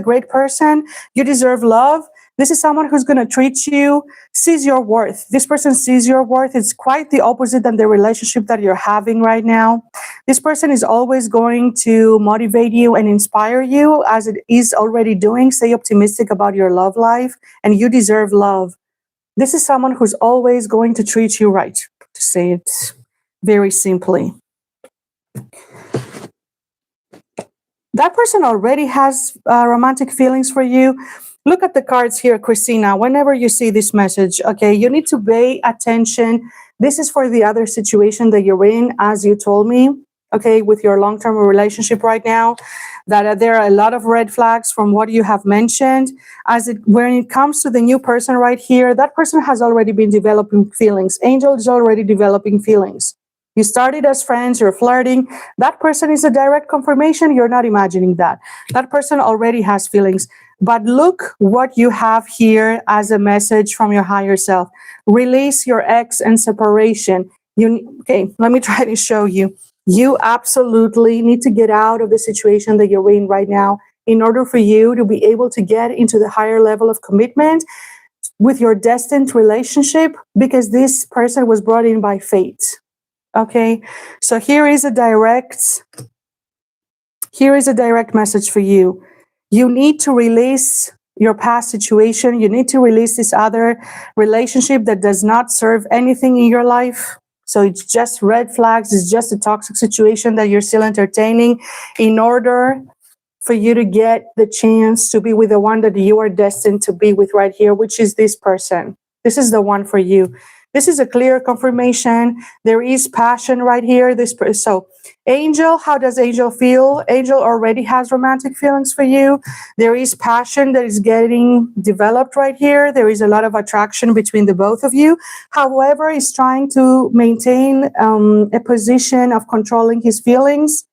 great person. You deserve love. This is someone who's going to treat you, sees your worth. This person sees your worth. It's quite the opposite than the relationship that you're having right now. This person is always going to motivate you and inspire you, as it is already doing. Stay optimistic about your love life, and you deserve love. This is someone who's always going to treat you right, to say it very simply. That person already has romantic feelings for you. Look at the cards here, Christina. Whenever you see this message, okay, you need to pay attention. This is for the other situation that you're in, as you told me, okay, with your long-term relationship right now, that there are a lot of red flags from what you have mentioned. When it comes to the new person right here, that person has already been developing feelings. Angel is already developing feelings. You started as friends, you're flirting. That person is a direct confirmation. You're not imagining that. That person already has feelings. But look what you have here as a message from your higher self. Release your ex and separation. Okay, let me try to show you. You absolutely need to get out of the situation that you're in right now in order for you to be able to get into the higher level of commitment with your destined relationship, because this person was brought in by fate. Okay, so here is a direct message for you. You need to release your past situation. You need to release this other relationship that does not serve anything in your life. So it's just red flags. It's just a toxic situation that you're still entertaining in order for you to get the chance to be with the one that you are destined to be with right here, which is this person. This is the one for you. This is a clear confirmation. There is passion right here. So Angel, how does Angel feel? Angel already has romantic feelings for you. There is passion that is getting developed right here. There is a lot of attraction between the both of you. However, he's trying to maintain a position of controlling his feelings,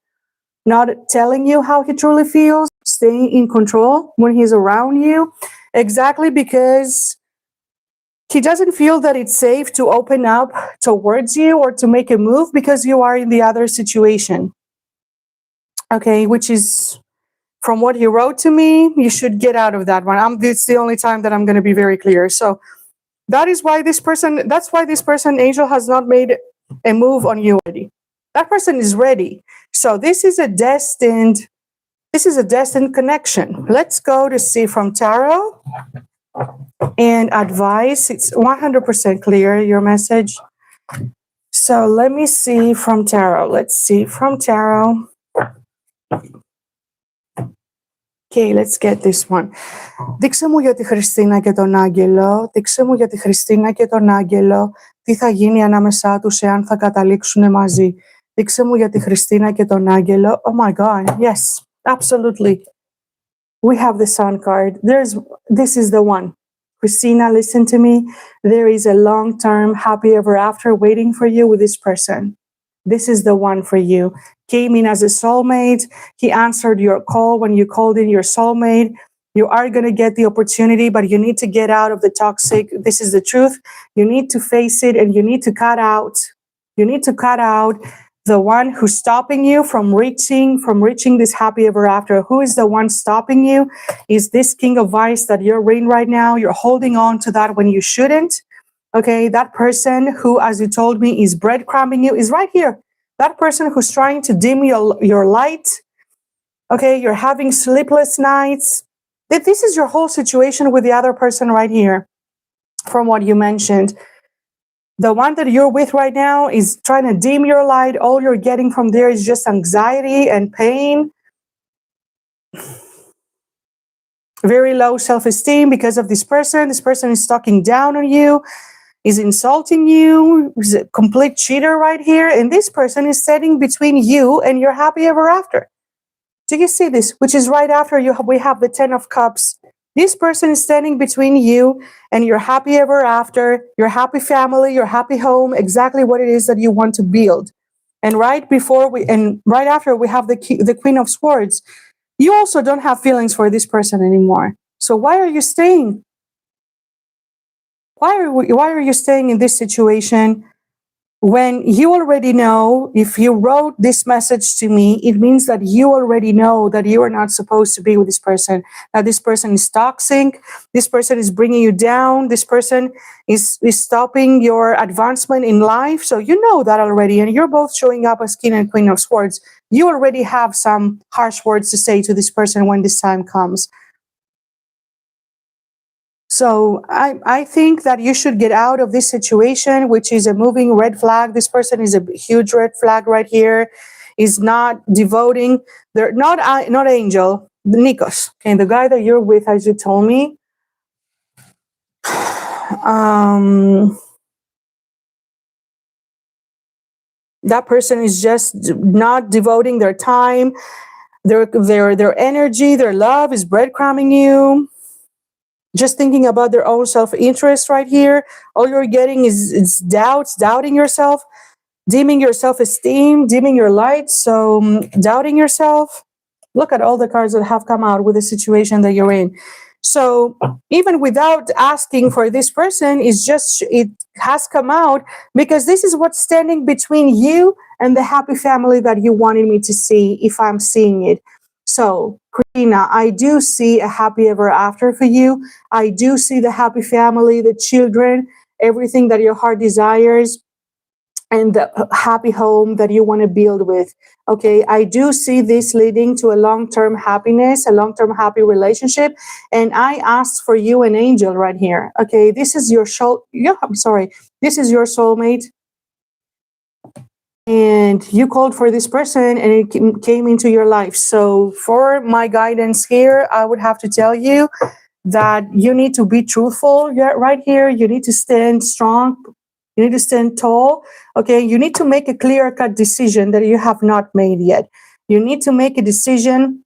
not telling you how he truly feels, staying in control when he's around you, exactly because he doesn't feel that it's safe to open up towards you or to make a move because you are in the other situation. Okay, which is, from what he wrote to me, you should get out of that one. It's the only time that I'm going to be very clear. So that's why this person, Angel, has not made a move on you already. That person is ready. So this is a destined connection. Let's go to see from tarot and advice. It's 100% clear, your message. So let me see from tarot. Let's see from tarot. Okay, let's get this one. Δείξε μου για τη Χριστίνα και τον Άγγελο. Δείξε μου για τη Χριστίνα και τον Άγγελο. Τι θα γίνει ανάμεσά τους εάν θα καταλήξουν μαζί. Δείξε μου για τη Χριστίνα και τον Άγγελο. Oh my God, yes, absolutely. We have the Sun card. This is the one. Christina, listen to me. There is a long-term happy ever after waiting for you with this person. This is the one for you. Came in as a soulmate. He answered your call when you called in your soulmate. You are going to get the opportunity, but you need to get out of the toxic. This is the truth. You need to face it, and you need to cut out. You need to cut out the one who's stopping you from reaching this happy ever after. Who is the one stopping you? Is this King of Ice that you're in right now? You're holding on to that when you shouldn't. Okay, that person who, as you told me, is breadcrumbing you is right here. That person who's trying to dim your light. Okay, you're having sleepless nights. This is your whole situation with the other person right here, from what you mentioned. The one that you're with right now is trying to dim your light. All you're getting from there is just anxiety and pain. Very low self-esteem because of this person. This person is talking down on you, is insulting you, is a complete cheater right here. And this person is standing between you and your happy ever after. Do you see this? Which is right after we have the 10 of Cups. This person is standing between you and your happy ever after, your happy family, your happy home, exactly what it is that you want to build. And right after we have the Queen of Swords. You also don't have feelings for this person anymore. So why are you staying? Why are you staying in this situation when you already know? If you wrote this message to me, it means that you already know that you are not supposed to be with this person, that this person is toxic, this person is bringing you down, this person is stopping your advancement in life. So you know that already, and you're both showing up as King and Queen of Swords. You already have some harsh words to say to this person when this time comes. So I think that you should get out of this situation, which is a moving red flag. This person is a huge red flag right here. Is not devoting. They're not Angel, Nikos. Okay, the guy that you're with, as you told me. That person is just not devoting their time, their energy, their love is breadcrumbing you. Just thinking about their own self-interest right here. All you're getting is doubting yourself. dimming your self-esteem, dimming your light, so doubting yourself. Look at all the cards that have come out with the situation that you're in. So even without asking for this person, it has come out because this is what's standing between you and the happy family that you wanted me to see if I'm seeing it. So, Christina, I do see a happy ever after for you. I do see the happy family, the children, everything that your heart desires, and the happy home that you want to build with. Okay, I do see this leading to a long-term happiness, a long-term happy relationship. And I asked for you an angel right here. Okay, this is your soul. Yeah, I'm sorry. This is your soulmate. And you called for this person and it came into your life. So for my guidance here, I would have to tell you that you need to be truthful right here. You need to stand strong. You need to stand tall. Okay. You need to make a clear-cut decision that you have not made yet. You need to make a decision,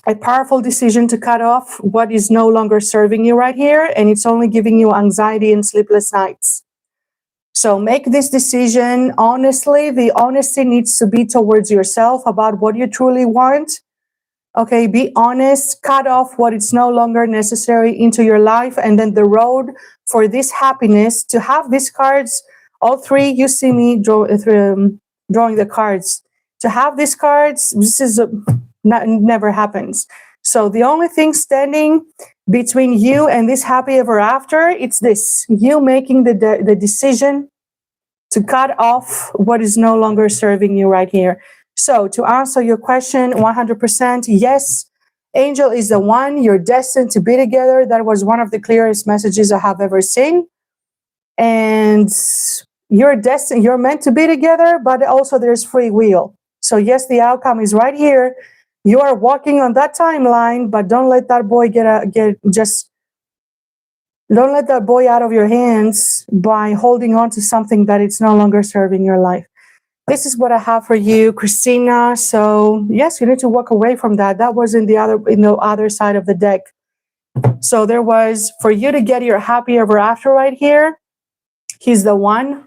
a powerful decision to cut off what is no longer serving you right here. And it's only giving you anxiety and sleepless nights. So make this decision honestly. The honesty needs to be towards yourself about what you truly want. Okay, be honest, cut off what is no longer necessary into your life, and then the road for this happiness, to have these cards, all three, you see me drawing the cards. To have these cards, this is never happens. So the only thing standing between you and this happy ever after, it's this, you making the decision to cut off what is no longer serving you right here. So to answer your question 100%, yes, angel is the one. You're destined to be together. That was one of the clearest messages I have ever seen. And you're destined, you're meant to be together, but also there's free will. So yes, the outcome is right here. You are walking on that timeline, but don't let that boy don't let that boy out of your hands by holding on to something that it's no longer serving your life. This is what I have for you, Christina. So yes, you need to walk away from that. That was in the other side of the deck. So there was, for you to get your happy ever after right here, he's the one.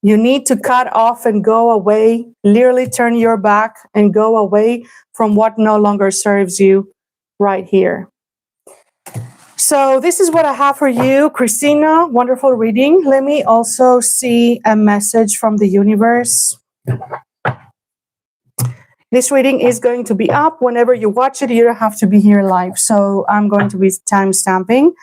You need to cut off and go away, literally turn your back and go away from what no longer serves you right here. So this is what I have for you, Christina. Wonderful reading. Let me also see a message from the universe. This reading is going to be up. Whenever you watch it, you don't have to be here live. So I'm going to be time stamping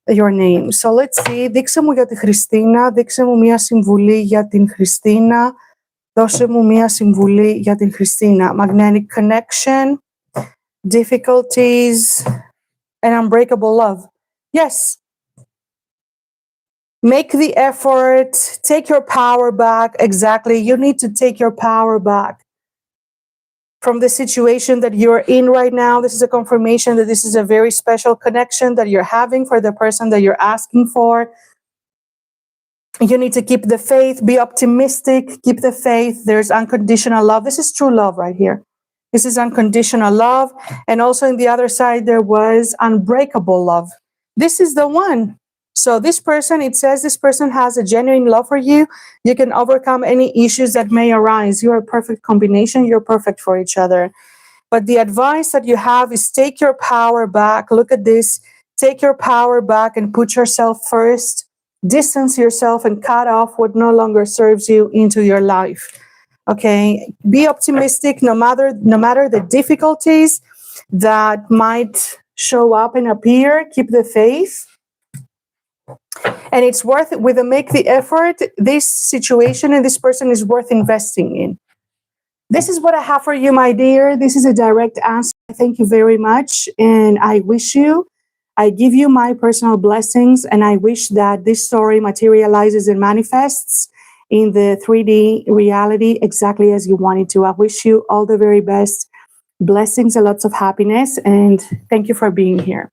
your name. So let's see. Δείξε μου για τη Χριστίνα. Δείξε μου μία συμβουλή για την Χριστίνα. Δώσε μου μία συμβουλή για την Χριστίνα. Magnetic connection, difficulties, and unbreakable love. Yes. Make the effort. Take your power back. Exactly. You need to take your power back from the situation that you're in right now. This is a confirmation that this is a very special connection that you're having for the person that you're asking for. You need to keep the faith, be optimistic, keep the faith. There's unconditional love. This is true love right here. This is unconditional love. And also on the other side, there was unbreakable love. This is the one. So this person, it says this person has a genuine love for you. You can overcome any issues that may arise. You're a perfect combination. You're perfect for each other. But the advice that you have is take your power back. Look at this. Take your power back and put yourself first. Distance yourself and cut off what no longer serves you into your life. Okay? Be optimistic no matter the difficulties that might show up and appear. Keep the faith. And it's worth it. Make the effort. This situation and this person is worth investing in. This is what I have for you, my dear. This is a direct answer. Thank you very much. And I give you my personal blessings. And I wish that this story materializes and manifests in the 3D reality exactly as you want it to. I wish you all the very best. Blessings and lots of happiness. And thank you for being here.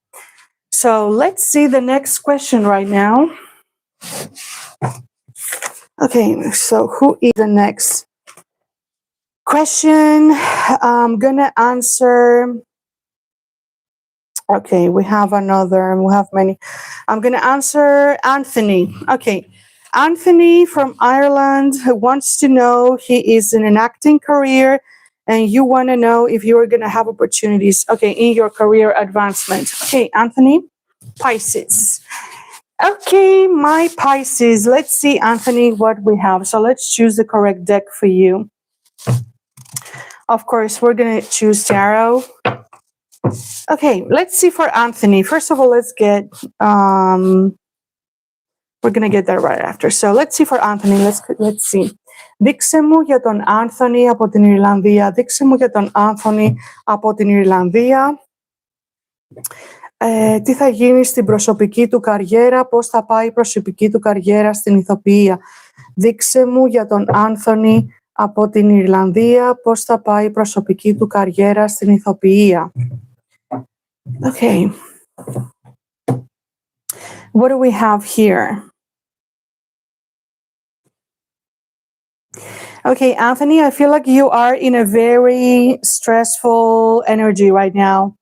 So let's see the next question right now. Okay, so who is the next question? I'm gonna answer. Okay, we have many. I'm gonna answer Anthony. Okay, Anthony from Ireland wants to know, he is in an acting career, and you want to know if you are going to have opportunities, okay, in your career advancement. Okay, Anthony, Pisces. Okay, my Pisces. Let's see, Anthony, what we have. So let's choose the correct deck for you. Of course, we're going to choose tarot. Okay, let's see for Anthony. First of all, let's get, we're going to get that right after. So let's see for Anthony. Let's see. Δείξε μου για τον Άνθονη από την Ιρλανδία. Δείξε μου για τον Άνθονη από την Ιρλανδία. Τι θα γίνει στην προσωπική του καριέρα, πώς θα πάει η προσωπική του καριέρα στην ηθοποιία. Δείξε μου για τον Άνθονη από την Ιρλανδία, πώς θα πάει η προσωπική του καριέρα στην ηθοποιία. Okay. What do we have here? Okay, Anthony, I feel like you are in a very stressful energy right now.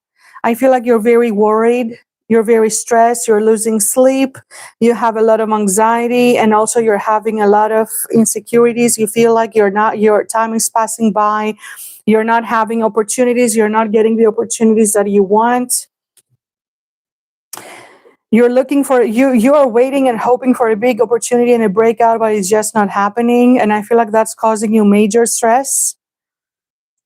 I feel like you're very worried, you're very stressed, you're losing sleep, you have a lot of anxiety, and also you're having a lot of insecurities. You feel like your time is passing by, you're not having opportunities, you're not getting the opportunities that you want. You're looking for, you are waiting and hoping for a big opportunity and a breakout, but it's just not happening. And I feel like that's causing you major stress.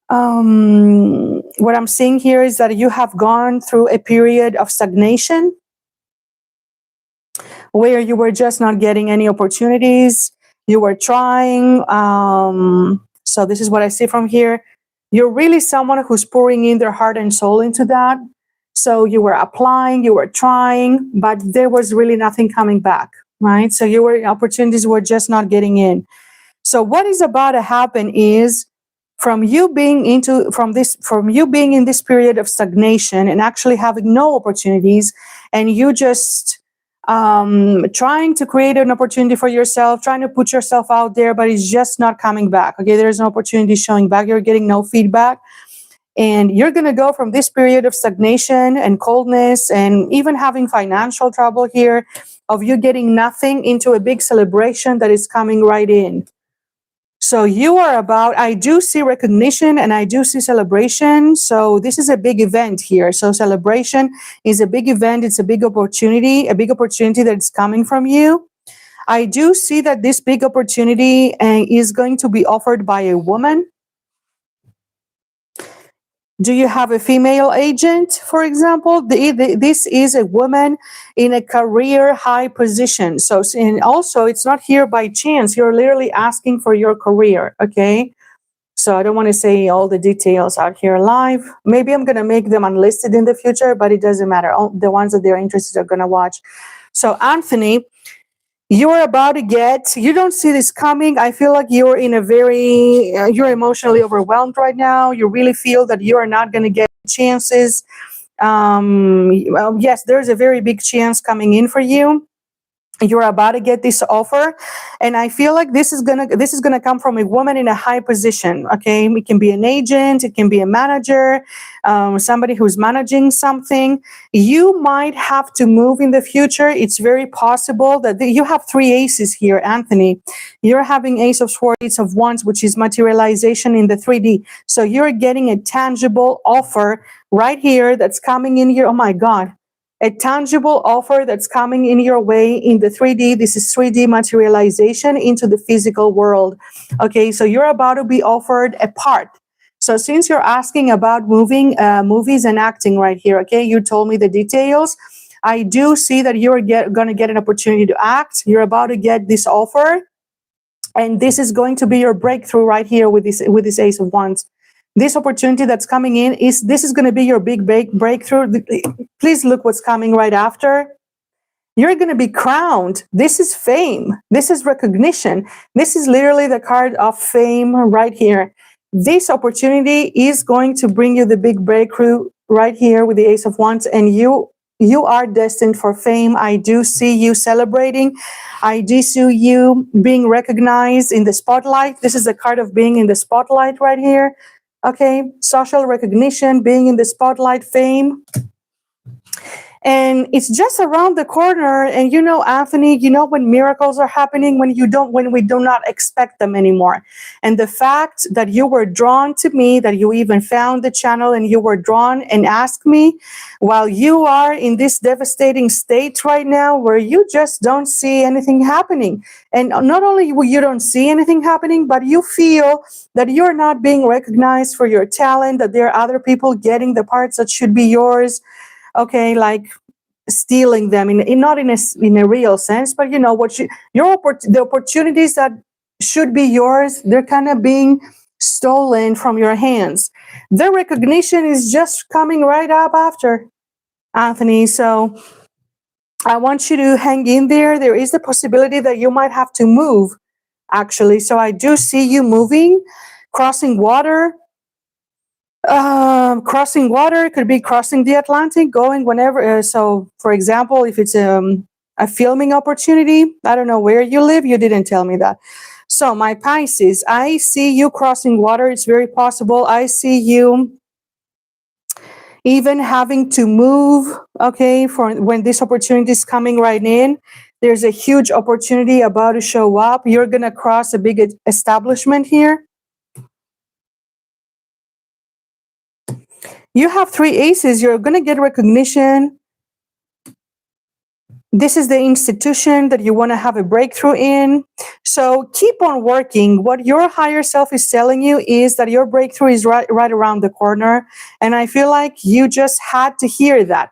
What I'm seeing here is that you have gone through a period of stagnation where you were just not getting any opportunities. You were trying. So this is what I see from here. You're really someone who's pouring in their heart and soul into that. So you were applying, you were trying, but there was really nothing coming back, right? So opportunities were just not getting in. So what is about to happen is from you being in this period of stagnation and actually having no opportunities, and you just trying to create an opportunity for yourself, trying to put yourself out there, but it's just not coming back. Okay, there's no opportunity showing back. You're getting no feedback. And you're going to go from this period of stagnation and coldness and even having financial trouble here of you getting nothing into a big celebration that is coming right in. So you are about, I do see recognition and I do see celebration. So this is a big event here. So celebration is a big event. It's a big opportunity that is coming from you. I do see that this big opportunity is going to be offered by a woman. Do you have a female agent, for example? This is a woman in a career high position. So, and also, it's not here by chance. You're literally asking for your career, okay? So I don't want to say all the details out here live. Maybe I'm going to make them unlisted in the future, but it doesn't matter. The ones that they're interested are going to watch. So, Anthony, you're about to get, you don't see this coming. I feel like you're in a very, you're emotionally overwhelmed right now. You really feel that you are not going to get chances. Well, yes, there's a very big chance coming in for you. You're about to get this offer, and I feel like this is gonna come from a woman in a high position. Okay, it can be an agent, it can be a manager, somebody who's managing something. You might have to move in the future. It's very possible that you have 3 aces here, Anthony. You're having Ace of Swords, Ace of Wands, which is materialization in the 3D. So you're getting a tangible offer right here that's coming in here. Oh my God. A tangible offer that's coming in your way in the 3D. This is 3D materialization into the physical world. Okay, so you're about to be offered a part. So since you're asking about moving, movies and acting right here, okay, you told me the details. I do see that you're going to get an opportunity to act. You're about to get this offer. And this is going to be your breakthrough right here with this Ace of Wands. This opportunity that's coming in is going to be your big breakthrough. Please look what's coming right after. You're going to be crowned. This is fame. This is recognition. This is literally the card of fame right here. This opportunity is going to bring you the big breakthrough right here with the Ace of Wands, and you are destined for fame. I do see you celebrating. I do see you being recognized in the spotlight. This is the card of being in the spotlight right here. Okay, social recognition, being in the spotlight, fame. and it's just around the corner. And Anthony, when miracles are happening, when we do not expect them anymore. And the fact that you were drawn to me, that you even found the channel and you were drawn and asked me, while you are in this devastating state right now where you just don't see anything happening. And not only you don't see anything happening, but you feel that you're not being recognized for your talent, that there are other people getting the parts that should be yours. Okay, like stealing them not in a real sense, but the opportunities that should be yours, they're kind of being stolen from your hands. The recognition is just coming right up after, Anthony. So I want you to hang in there. There is the possibility that you might have to move, actually. So I do see you moving, crossing water. Crossing water could be crossing the Atlantic, going whenever. So, for example, if it's a filming opportunity, I don't know where you live. You didn't tell me that. So, my Pisces, I see you crossing water. It's very possible. I see you even having to move. Okay, for when this opportunity is coming right in, there's a huge opportunity about to show up. You're gonna cross a big establishment here. You have 3 aces. You're going to get recognition. This is the institution that you want to have a breakthrough in. So keep on working. What your higher self is telling you is that your breakthrough is right around the corner. And I feel like you just had to hear that.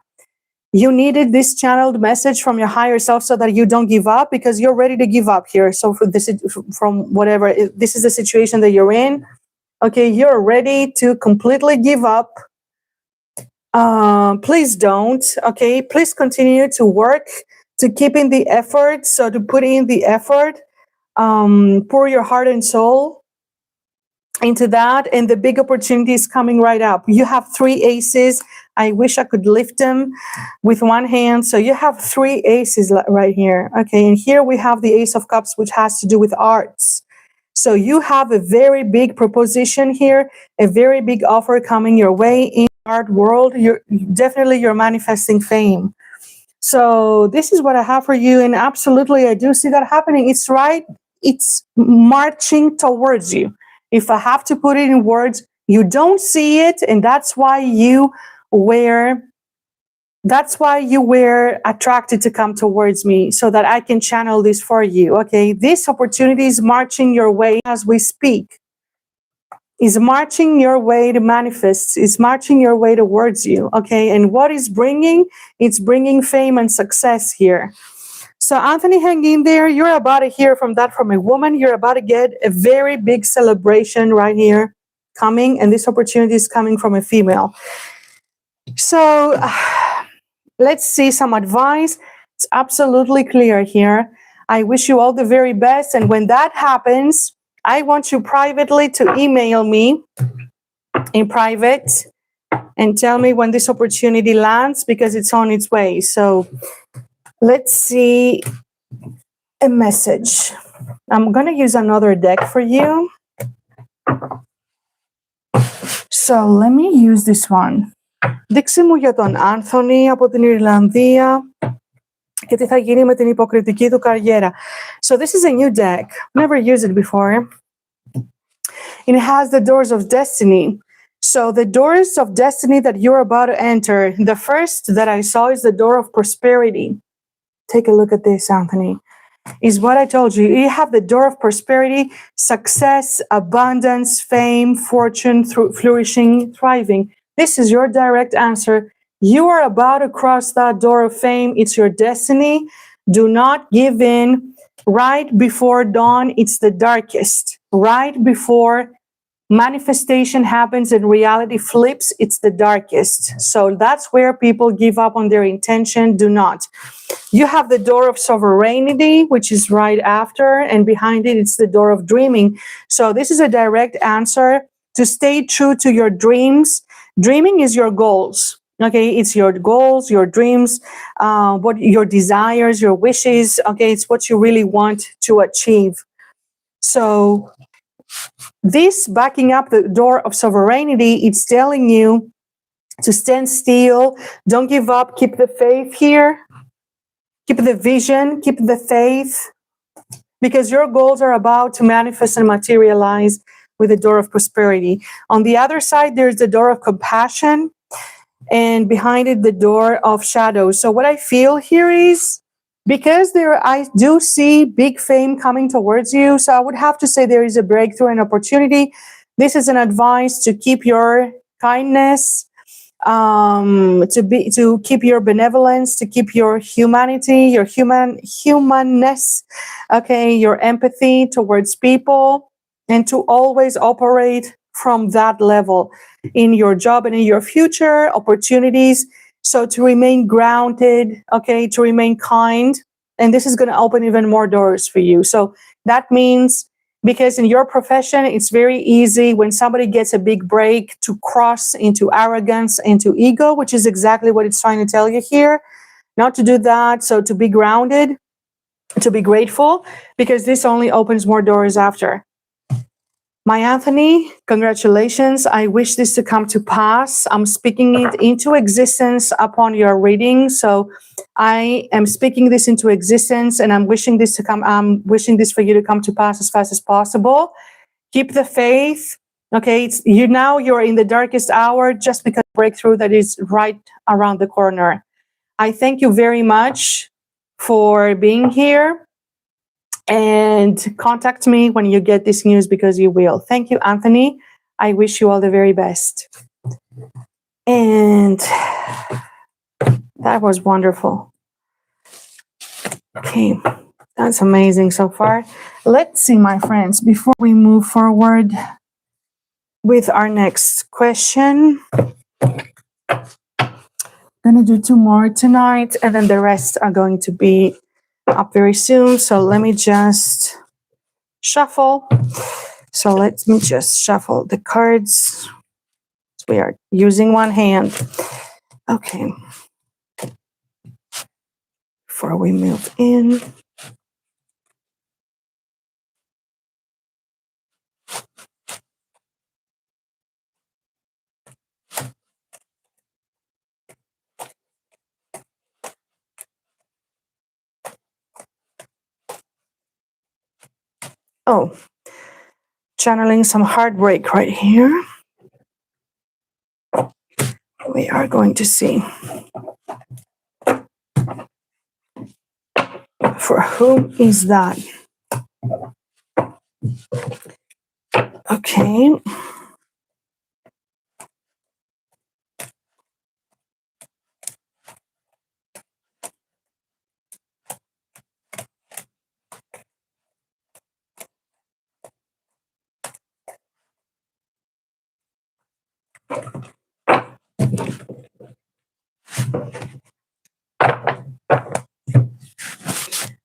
You needed this channeled message from your higher self so that you don't give up, because you're ready to give up here. So this is the situation that you're in. Okay, you're ready to completely give up. Please don't. Okay, please continue to work, to keep in the effort. So to put in the effort, pour your heart and soul into that, and the big opportunity is coming right up. You have 3 aces. I wish I could lift them with one hand. So you have 3 aces right here. Okay, and here we have the Ace of Cups, which has to do with arts. So you have a very big proposition here, a very big offer coming your way in the art world. You're manifesting fame. So this is what I have for you. And absolutely, I do see that happening. It's right. It's marching towards you. If I have to put it in words, you don't see it. And that's why you were attracted to come towards me, so that I can channel this for you. Okay, this opportunity is marching your way as we speak. Is marching your way to manifest. Is marching your way towards you. Okay, and what is bringing? It's bringing fame and success here. So Anthony, hang in there. You're about to hear from a woman. You're about to get a very big celebration right here coming, and this opportunity is coming from a female. So let's see some advice. It's absolutely clear here. I wish you all the very best. And when that happens, I want you privately to email me in private and tell me when this opportunity lands, because it's on its way. So let's see a message. I'm going to use another deck for you. So let me use this one. Δείξε μου για τον Άνθονη από την Ιρλανδία και τι θα γίνει με την υποκριτική του καριέρα. So this is a new deck. Never used it before. It has the doors of destiny. So the doors of destiny that you're about to enter. The first that I saw is the door of prosperity. Take a look at this, Anthony. Is what I told you. You have the door of prosperity, success, abundance, fame, fortune, flourishing, thriving. This is your direct answer. You are about to cross that door of fame. It's your destiny. Do not give in. Right before dawn, it's the darkest. Right before manifestation happens and reality flips, it's the darkest. So that's where people give up on their intention. Do not. You have the door of sovereignty, which is right after, and behind it, it's the door of dreaming. So this is a direct answer to stay true to your dreams. Dreaming is your goals. Okay, it's your goals, your dreams, what your desires, your wishes. Okay, it's what you really want to achieve. So this backing up the door of sovereignty, it's telling you to stand still. Don't give up. Keep the faith here. Keep the vision. Keep the faith. Because your goals are about to manifest and materialize with the door of prosperity. On the other side, there's the door of compassion, and behind it, the door of shadows. So what I feel here is, because I do see big fame coming towards you, so I would have to say there is a breakthrough and opportunity. This is an advice to keep your kindness, to keep your benevolence, to keep your humanity, your humanness, okay, your empathy towards people, and to always operate from that level in your job and in your future opportunities. So to remain grounded, okay, to remain kind, and this is going to open even more doors for you. So that means, because in your profession, it's very easy when somebody gets a big break to cross into arrogance, into ego, which is exactly what it's trying to tell you here. Not to do that. So to be grounded, to be grateful, because this only opens more doors after. My Anthony, congratulations. I wish this to come to pass. I'm speaking it into existence upon your reading. So I am speaking this into existence, and I'm wishing this for you to come to pass as fast as possible. Keep the faith. Okay, you're in the darkest hour just because breakthrough that is right around the corner. I thank you very much for being here. And contact me when you get this news, because you will. Thank you, Anthony. I wish you all the very best. And that was wonderful. Okay, that's amazing so far. Let's see, my friends, before we move forward with our next question. I'm going to do 2 more tonight, and then the rest are going to be up very soon. So let me just shuffle. So let me just shuffle the cards. We are using one hand. Okay. Before we move in. Oh, channeling some heartbreak right here. We are going to see. For whom is that? Okay.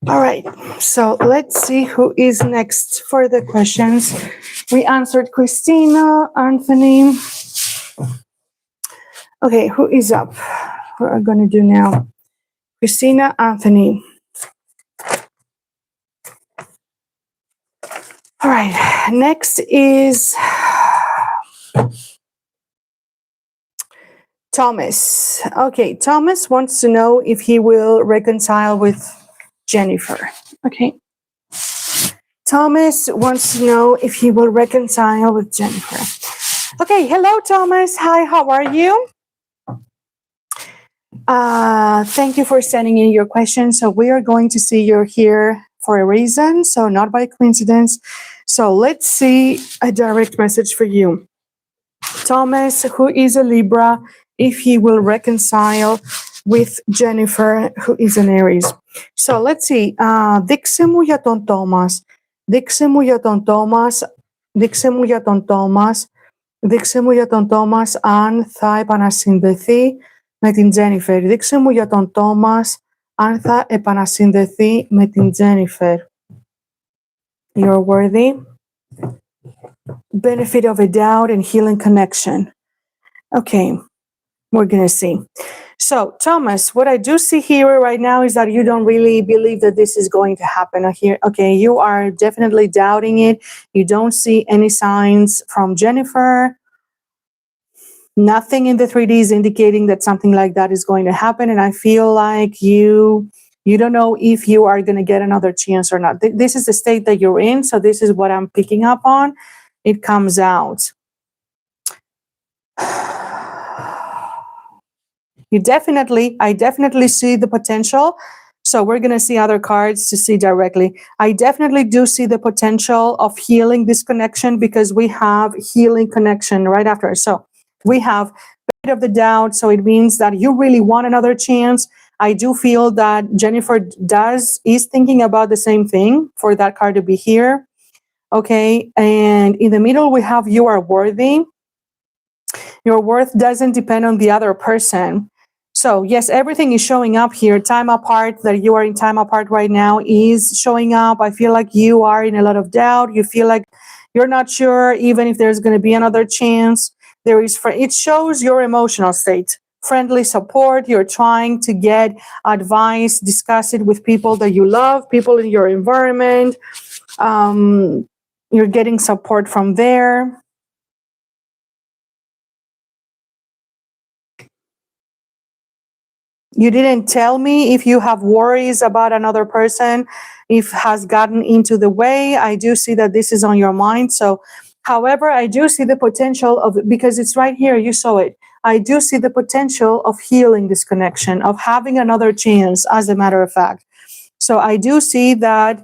All right, so let's see who is next for the questions. We answered Christina, Anthony. Okay, who is up? What are we going to do now? Christina, Anthony. All right, next is Thomas. Okay, Thomas wants to know if he will reconcile with Jennifer. Okay. Thomas wants to know if he will reconcile with Jennifer. Okay, hello, Thomas. Hi, how are you? Thank you for sending in your question. So we are going to see you're here for a reason, so not by coincidence. So let's see a direct message for you. Thomas, who is a Libra, if he will reconcile with Jennifer, who is an Aries. So let's see. Δείξε μου για τον Thomas. Δείξε μου για τον Thomas. Δείξε μου για τον Thomas. Δείξε μου για τον Thomas αν θα επανασυνδεθεί με την Jennifer. Δείξε μου για τον Thomas αν θα επανασυνδεθεί με την Jennifer. You're worthy. Benefit of a doubt and healing connection. Okay, we're going to see. So, Thomas, what I do see here right now is that you don't really believe that this is going to happen here. Okay, you are definitely doubting it. You don't see any signs from Jennifer. Nothing in the 3D is indicating that something like that is going to happen. And I feel like you don't know if you are going to get another chance or not. This is the state that you're in. So this is what I'm picking up on. It comes out. I definitely see the potential. So we're going to see other cards to see directly. I definitely do see the potential of healing this connection, because we have healing connection right after. So we have bit of the doubt. So it means that you really want another chance. I do feel that Jennifer is thinking about the same thing for that card to be here. Okay. And in the middle, we have you are worthy. Your worth doesn't depend on the other person. So yes, everything is showing up here. Time apart, that you are in time apart right now, is showing up. I feel like you are in a lot of doubt. You feel like you're not sure even if there's going to be another chance. It shows your emotional state. Friendly support. You're trying to get advice, discuss it with people that you love, people in your environment. You're getting support from there. You didn't tell me if you have worries about another person, if has gotten into the way. I do see that this is on your mind. So, however, I do see the potential of, because it's right here, you saw it. I do see the potential of healing this connection, of having another chance, as a matter of fact. So I do see that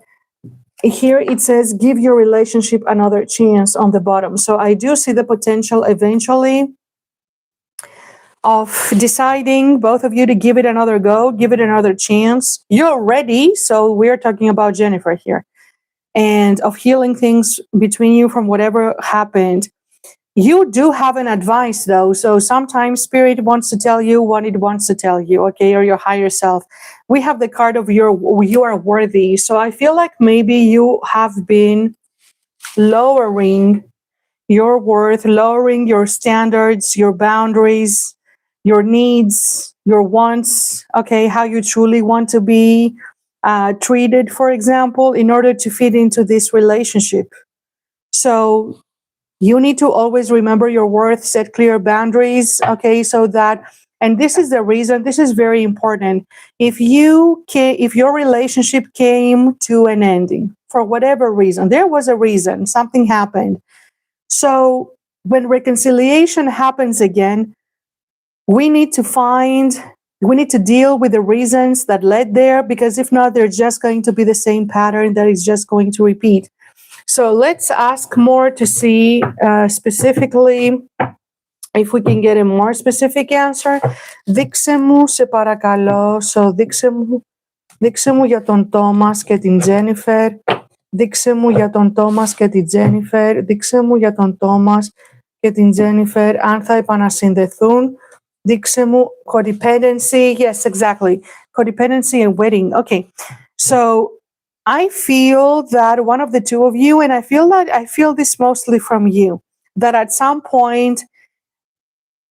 here it says, give your relationship another chance on the bottom. So I do see the potential eventually of deciding, both of you, to give it another go, give it another chance. You're ready. So we're talking about Jennifer here, and of healing things between you from whatever happened. You do have an advice though. So sometimes spirit wants to tell you what it wants to tell you, okay, or your higher self. We have the card of you are worthy. So I feel like maybe you have been lowering your worth, lowering your standards, your boundaries, your needs, your wants, okay, how you truly want to be treated, for example, in order to fit into this relationship. So you need to always remember your worth, set clear boundaries, okay, so that, and this is the reason, this is very important. If your relationship came to an ending for whatever reason, there was a reason, something happened. So when reconciliation happens again, we need to deal with the reasons that led there, because if not, they're just going to be the same pattern that is just going to repeat. So let's ask more to see specifically if we can get a more specific answer. Δείξε μου, σε παρακαλώ. So δείξε μου για τον Τόμας και την Τζένιφερ. Δείξε μου για τον Τόμας και την Τζένιφερ. Δείξε μου για τον Τόμας και την Τζένιφερ αν θα επανασυνδεθούν. Δείξε μου codependency. Yes, exactly. Codependency and wedding. Okay. So I feel that one of the two of you, and I feel this mostly from you, that at some point,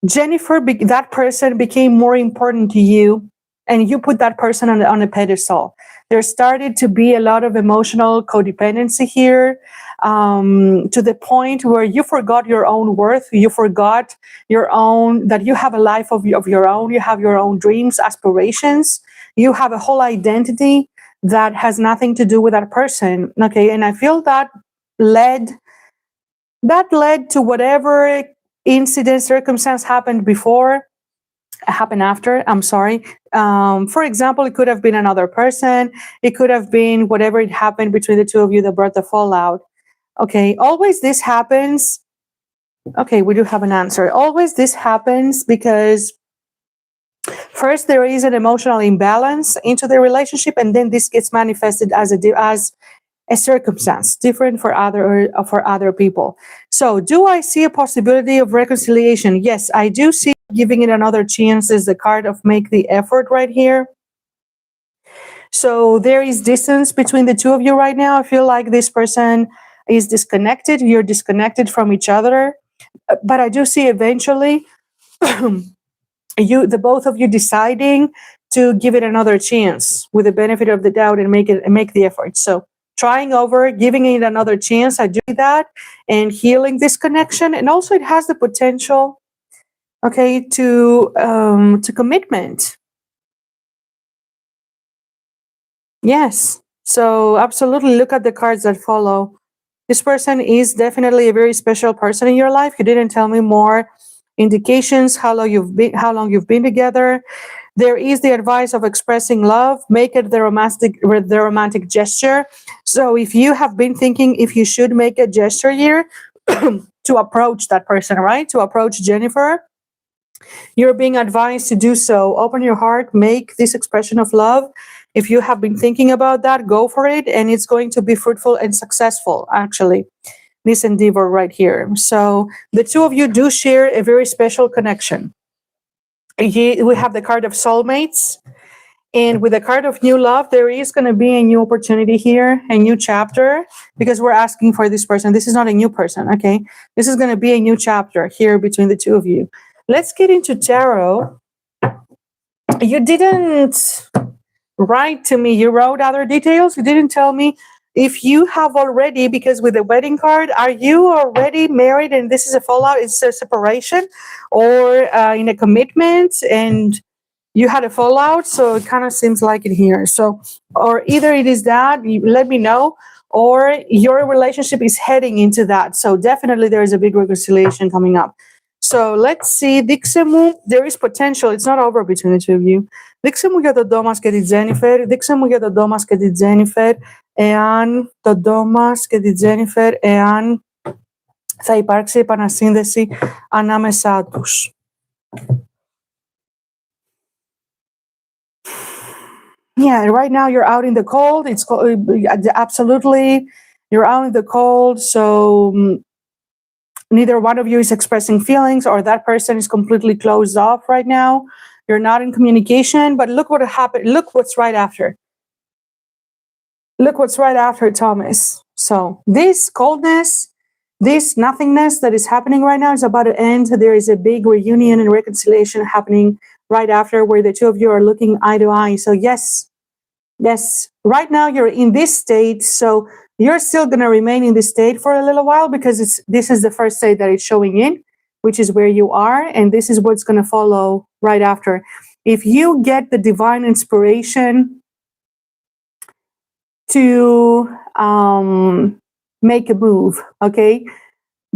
Jennifer, that person became more important to you, and you put that person on a pedestal. There started to be a lot of emotional codependency here, to the point where you forgot your own worth. You forgot that you have a life of your own. You have your own dreams, aspirations. You have a whole identity that has nothing to do with that person. Okay. And I feel that led to whatever incident, circumstance happened after. I'm sorry. For example, it could have been another person. It could have been whatever it happened between the two of you that brought the fallout. Okay. Always this happens. Okay. We do have an answer. Always this happens because first there is an emotional imbalance into the relationship, and then this gets manifested as a circumstance different for other people. So do I see a possibility of reconciliation? Yes, I do see giving it another chance is the card of make the effort right here. So there is distance between the two of you right now. I feel like this person is disconnected. You're disconnected from each other. But I do see eventually the both of you deciding to give it another chance with the benefit of the doubt and make the effort. So trying over, giving it another chance, I do that, and healing this connection. And also it has the potential okay, to commitment. Yes. So absolutely look at the cards that follow. This person is definitely a very special person in your life. You didn't tell me more indications how long you've been together. There is the advice of expressing love, make it the romantic gesture. So if you have been thinking if you should make a gesture here to approach that person, right? To approach Jennifer, you're being advised to do so. Open your heart, make this expression of love. If you have been thinking about that, go for it, and it's going to be fruitful and successful, actually, this endeavor right here. So the two of you do share a very special connection. We have the card of soulmates. And with the card of new love, there is going to be a new opportunity here, a new chapter, because we're asking for this person. This is not a new person, okay? This is going to be a new chapter here between the two of you. Let's get into tarot. You didn't write to me. You wrote other details. You didn't tell me if you have already, because with the wedding card, are you already married and this is a fallout? It's a separation or in a commitment and you had a fallout, so it kind of seems like it here. So, or either it is that, you let me know, or your relationship is heading into that. So definitely there is a big reconciliation coming up. So let's see, δείξε μου, there is potential, it's not over between the two of you. Δείξε μου για τον Τόμας και τη Τζένιφερ, δείξε μου για τον Τόμας και τη Τζένιφερ, εάν τον Τόμας και τη Τζένιφερ, εάν θα υπάρξει επανασύνδεση ανάμεσά τους. Yeah, right now you're out in the cold. It's absolutely, you're out in the cold. So neither one of you is expressing feelings, or that person is completely closed off right now. You're not in communication. But look what happened. Look what's right after. Look what's right after, Thomas. So this coldness, this nothingness that is happening right now is about to end. There is a big reunion and reconciliation happening right after, where the two of you are looking eye to eye. So yes, right now you're in this state. So you're still going to remain in this state for a little while, because this is the first state that it's showing in, which is where you are. And this is what's going to follow right after. If you get the divine inspiration to make a move, okay?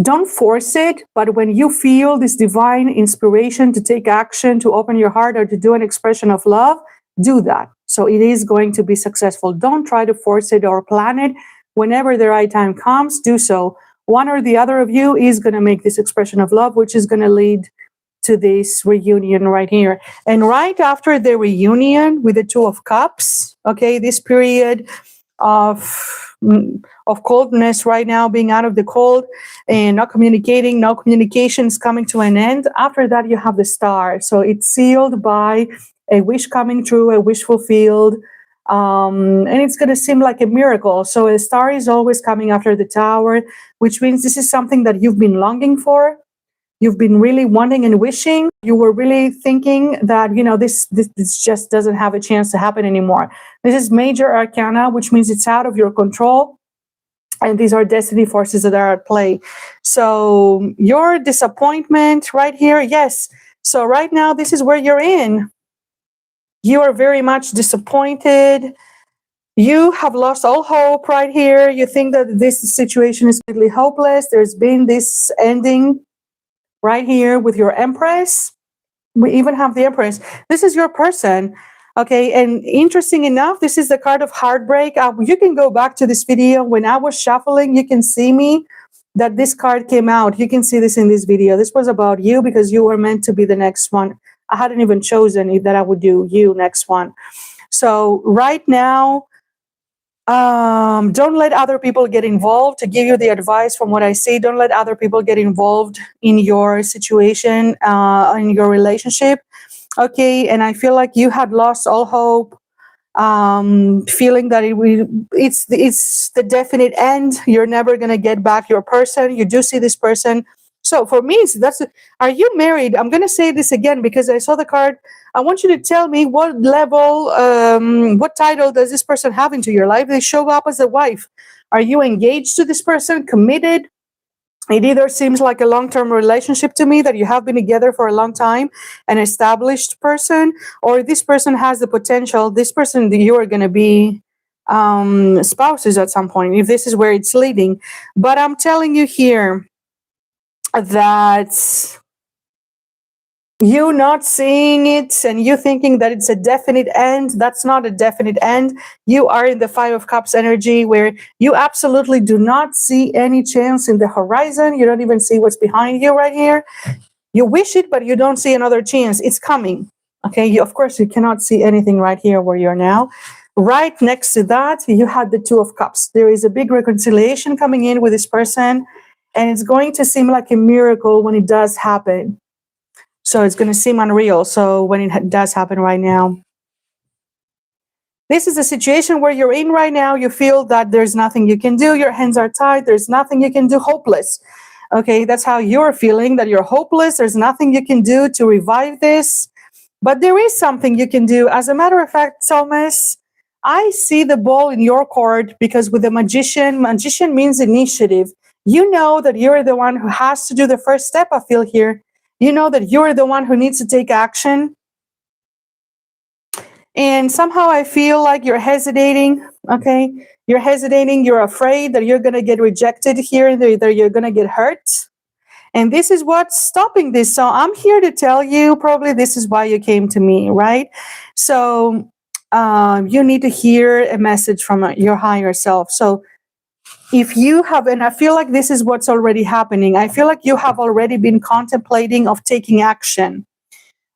Don't force it, but when you feel this divine inspiration to take action, to open your heart, or to do an expression of love, do that. So it is going to be successful. Don't try to force it or plan it. Whenever the right time comes, do so. One or the other of you is going to make this expression of love, which is going to lead to this reunion right here. And right after the reunion with the Two of Cups, okay, this period of coldness right now, being out of the cold and not communicating, no communications coming to an end. After that, you have the Star. So it's sealed by a wish coming true, a wish fulfilled. And it's going to seem like a miracle. So a star is always coming after the Tower, which means this is something that you've been longing for. You've been really wanting and wishing. You were really thinking that, this just doesn't have a chance to happen anymore. This is major arcana, which means it's out of your control. And these are destiny forces that are at play. So your disappointment right here, yes. So right now, this is where you're in. You are very much disappointed. You have lost all hope right here. You think that this situation is completely hopeless. There's been this ending right here with your Empress. We even have the Empress. This is your person. Okay, and interesting enough, this is the card of heartbreak. You can go back to this video. When I was shuffling, you can see me that this card came out. You can see this in this video. This was about you, because you were meant to be the next one. I hadn't even chosen that I would do you next one. So right now, don't let other people get involved. To give you the advice from what I see, don't let other people get involved in your situation, in your relationship. Okay, and I feel like you had lost all hope, feeling that it's the definite end. You're never gonna get back your person. You do see this person. So for me, are you married? I'm gonna say this again because I saw the card. I want you to tell me what level, what title does this person have into your life? They show up as a wife. Are you engaged to this person, committed? It either seems like a long-term relationship to me, that you have been together for a long time, an established person, or this person has the potential, this person that you are going to be spouses at some point, if this is where it's leading. But I'm telling you here that you not seeing it and you thinking that it's a definite end, that's not a definite end. You are in the Five of Cups energy, where you absolutely do not see any chance in the horizon. You don't even see what's behind you right here. You wish it, but you don't see another chance. It's coming. Okay, of course, you cannot see anything right here where you're now. Right next to that, you had the Two of Cups. There is a big reconciliation coming in with this person, and it's going to seem like a miracle when it does happen. So it's going to seem unreal. So when it does happen right now, this is a situation where you're in right now. You feel that there's nothing you can do. Your hands are tied. There's nothing you can do. Hopeless. Okay, that's how you're feeling, that you're hopeless. There's nothing you can do to revive this. But there is something you can do. As a matter of fact, Thomas, I see the ball in your court, because with the magician means initiative. You know that you're the one who has to do the first step, I feel here. You know that you're the one who needs to take action. And somehow I feel like you're hesitating, okay? You're hesitating, you're afraid that you're going to get rejected here, that you're going to get hurt. And this is what's stopping this. So I'm here to tell you, probably this is why you came to me, right? So you need to hear a message from your higher self. So if you have, and I feel like this is what's already happening, I feel like you have already been contemplating of taking action,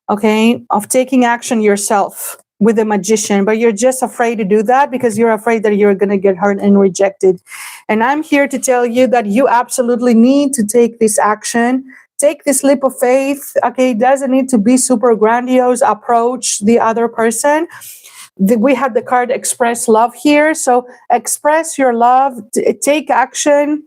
okay, of taking action yourself with the magician, but you're just afraid to do that because you're afraid that you're going to get hurt and rejected. And I'm here to tell you that you absolutely need to take this action. Take this leap of faith, okay? It doesn't need to be super grandiose. Approach the other person. We had the card express love here. So express your love, take action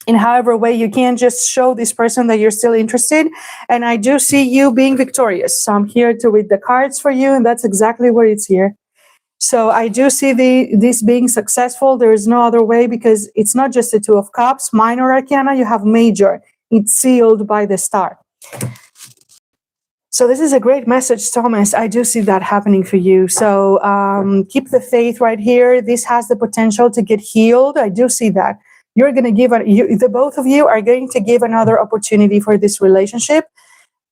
in however way you can. Just show this person that you're still interested. And I do see you being victorious. So I'm here to read the cards for you, and that's exactly what it's here. So I do see this being successful. There is no other way, because it's not just the Two of Cups, minor arcana, you have major. It's sealed by the star. So this is a great message, Thomas. I do see that happening for you. So keep the faith right here. This has the potential to get healed. I do see that. You're going to give, the both of you are going to give another opportunity for this relationship.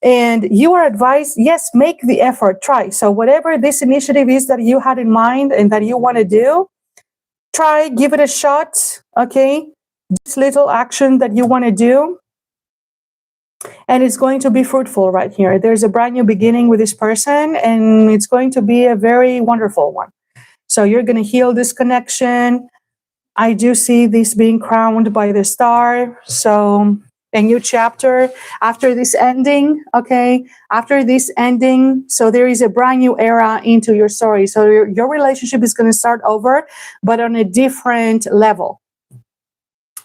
And you are advised, yes, make the effort, try. So whatever this initiative is that you had in mind and that you want to do, try, give it a shot, okay? This little action that you want to do, and it's going to be fruitful right here. There's a brand new beginning with this person, and it's going to be a very wonderful one. So you're going to heal this connection. I do see this being crowned by the star. So a new chapter after this ending, okay? After this ending, so there is a brand new era into your story. So your relationship is going to start over, but on a different level,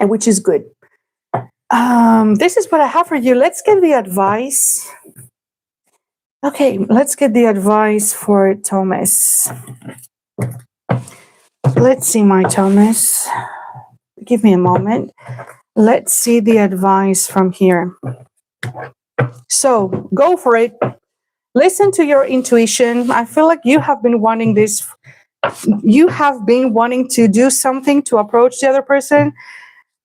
and which is good. This is what I have for you. Let's get the advice. Okay, let's get the advice for Thomas. Let's see, my Thomas. Give me a moment. Let's see the advice from here. So go for it. Listen to your intuition. I feel like you have been wanting this. You have been wanting to do something to approach the other person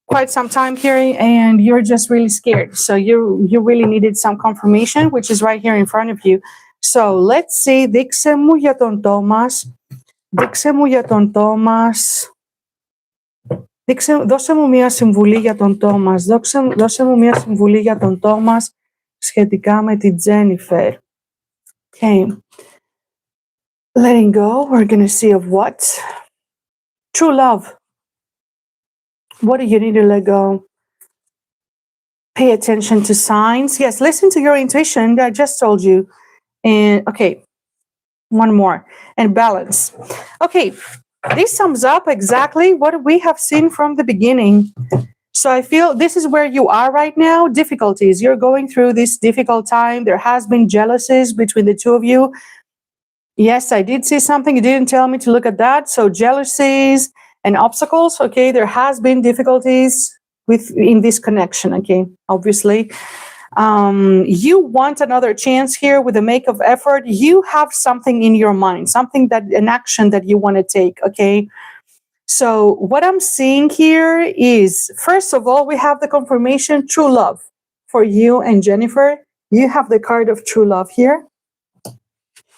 quite some time here, and you're just really scared. So you really needed some confirmation, which is right here in front of you. So let's see. Δείξε μου για τον Τόμας. Δείξε μου για τον Τόμας. Δώσε μου μία συμβουλή για τον Τόμας. Δώσε μου μία συμβουλή για τον Τόμας σχετικά με την Τζένιφερ. Okay. Letting go. We're going to see of what? True love. What do you need to let go? Pay attention to signs. Yes, listen to your intuition. I just told you. And okay, one more. And balance. Okay, this sums up exactly what we have seen from the beginning. So I feel this is where you are right now. Difficulties. You're going through this difficult time. There has been jealousies between the two of you. Yes, I did see something. You didn't tell me to look at that. So jealousies and obstacles. Okay, there has been difficulties in this connection. Okay, obviously. You want another chance here with a make of effort. You have something in your mind, an action that you want to take. Okay. So what I'm seeing here is, first of all, we have the confirmation, true love for you and Jennifer. You have the card of true love here.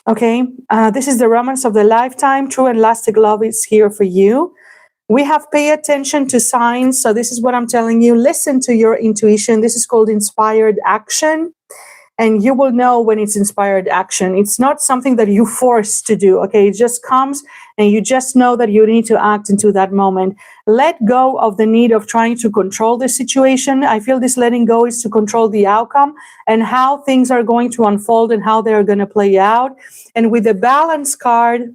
Okay. This is the romance of the lifetime. True and lasting love is here for you. We have pay attention to signs. So this is what I'm telling you. Listen to your intuition. This is called inspired action. And you will know when it's inspired action. It's not something that you force to do. Okay. It just comes and you just know that you need to act into that moment. Let go of the need of trying to control the situation. I feel this letting go is to control the outcome and how things are going to unfold and how they're going to play out. And with the balance card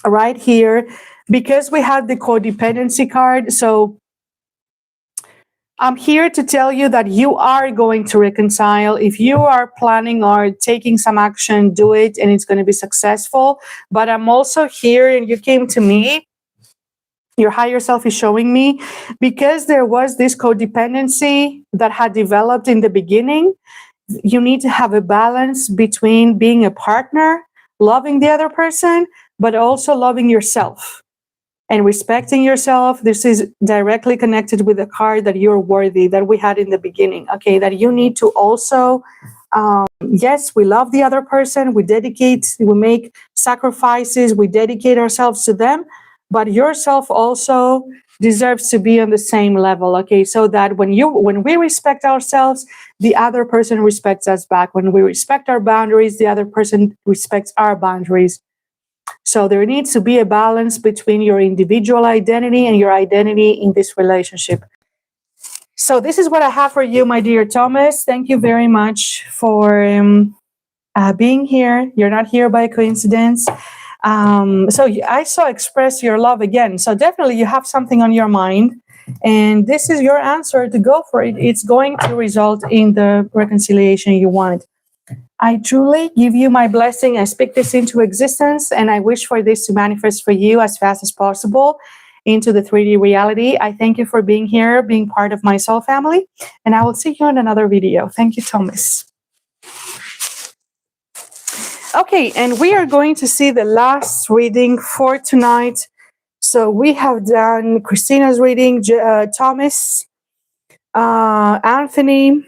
right here, because we had the codependency card, so I'm here to tell you that you are going to reconcile. If you are planning or taking some action, do it, and it's going to be successful. But I'm also here, and you came to me, your higher self is showing me, because there was this codependency that had developed in the beginning, you need to have a balance between being a partner, loving the other person, but also loving yourself and respecting yourself. This is directly connected with the card that you're worthy that we had in the beginning. Okay, that you need to also, yes, we love the other person, we make sacrifices, we dedicate ourselves to them, but yourself also deserves to be on the same level. Okay, so that when we respect ourselves, the other person respects us back. When we respect our boundaries, the other person respects our boundaries. So there needs to be a balance between your individual identity and your identity in this relationship. So this is what I have for you, my dear Thomas. Thank you very much for being here. You're not here by coincidence. So I saw express your love again. So definitely you have something on your mind. And this is your answer to go for it. It's going to result in the reconciliation you want. I truly give you my blessing. I speak this into existence, and I wish for this to manifest for you as fast as possible into the 3D reality. I thank you for being here, being part of my soul family, and I will see you in another video. Thank you, Thomas. Okay, and we are going to see the last reading for tonight. So we have done Christina's reading, Thomas, Anthony,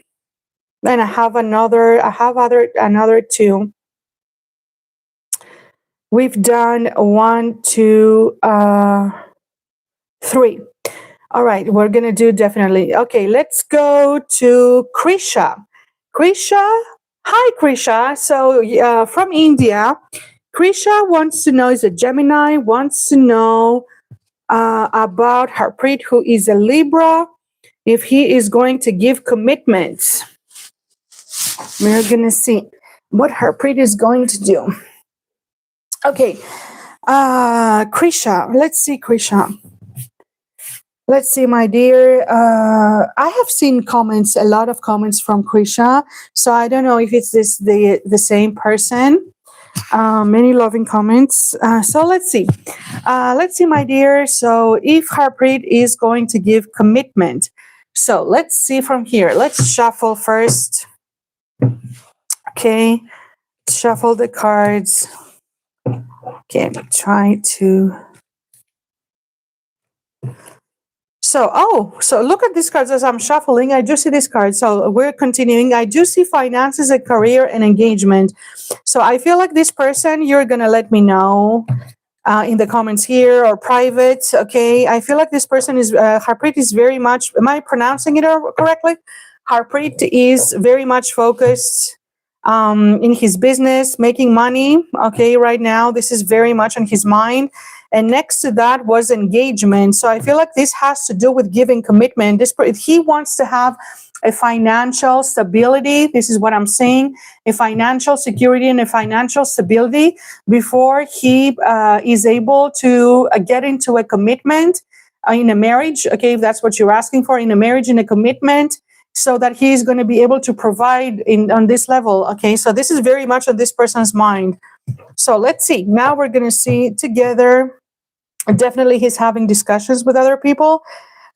and I have another two. We've done 1, 2, 3. All right, we're gonna do definitely. Okay, let's go to Kisha. Kisha, hi Kisha. So from India, Kisha wants to know, is a Gemini, wants to know about Harpreet, who is a Libra, if he is going to give commitments. We're going to see what Harpreet is going to do. Okay, Kisha, let's see, Kisha. Let's see, my dear. I have seen comments, a lot of comments from Kisha, so I don't know if it's the same person. Many loving comments. So let's see. Let's see, my dear. So if Harpreet is going to give commitment. So let's see from here. Let's shuffle first. Okay, shuffle the cards. Okay, try to. So look at these cards as I'm shuffling. I do see these cards. So we're continuing. I do see finances, a career, and engagement. So I feel like this person, you're going to let me know in the comments here or private. Okay. I feel like this person is, Harpreet is very much, am I pronouncing it correctly? Harpreet is very much focused in his business, making money. Okay. Right now, this is very much on his mind. And next to that was engagement. So I feel like this has to do with giving commitment. He wants to have a financial stability. This is what I'm saying, a financial security and a financial stability before he is able to get into a commitment in a marriage. Okay, if that's what you're asking for, in a marriage, in a commitment, so that he's going to be able to provide on this level. Okay, so this is very much on this person's mind. So let's see. Now we're going to see together. Definitely he's having discussions with other people.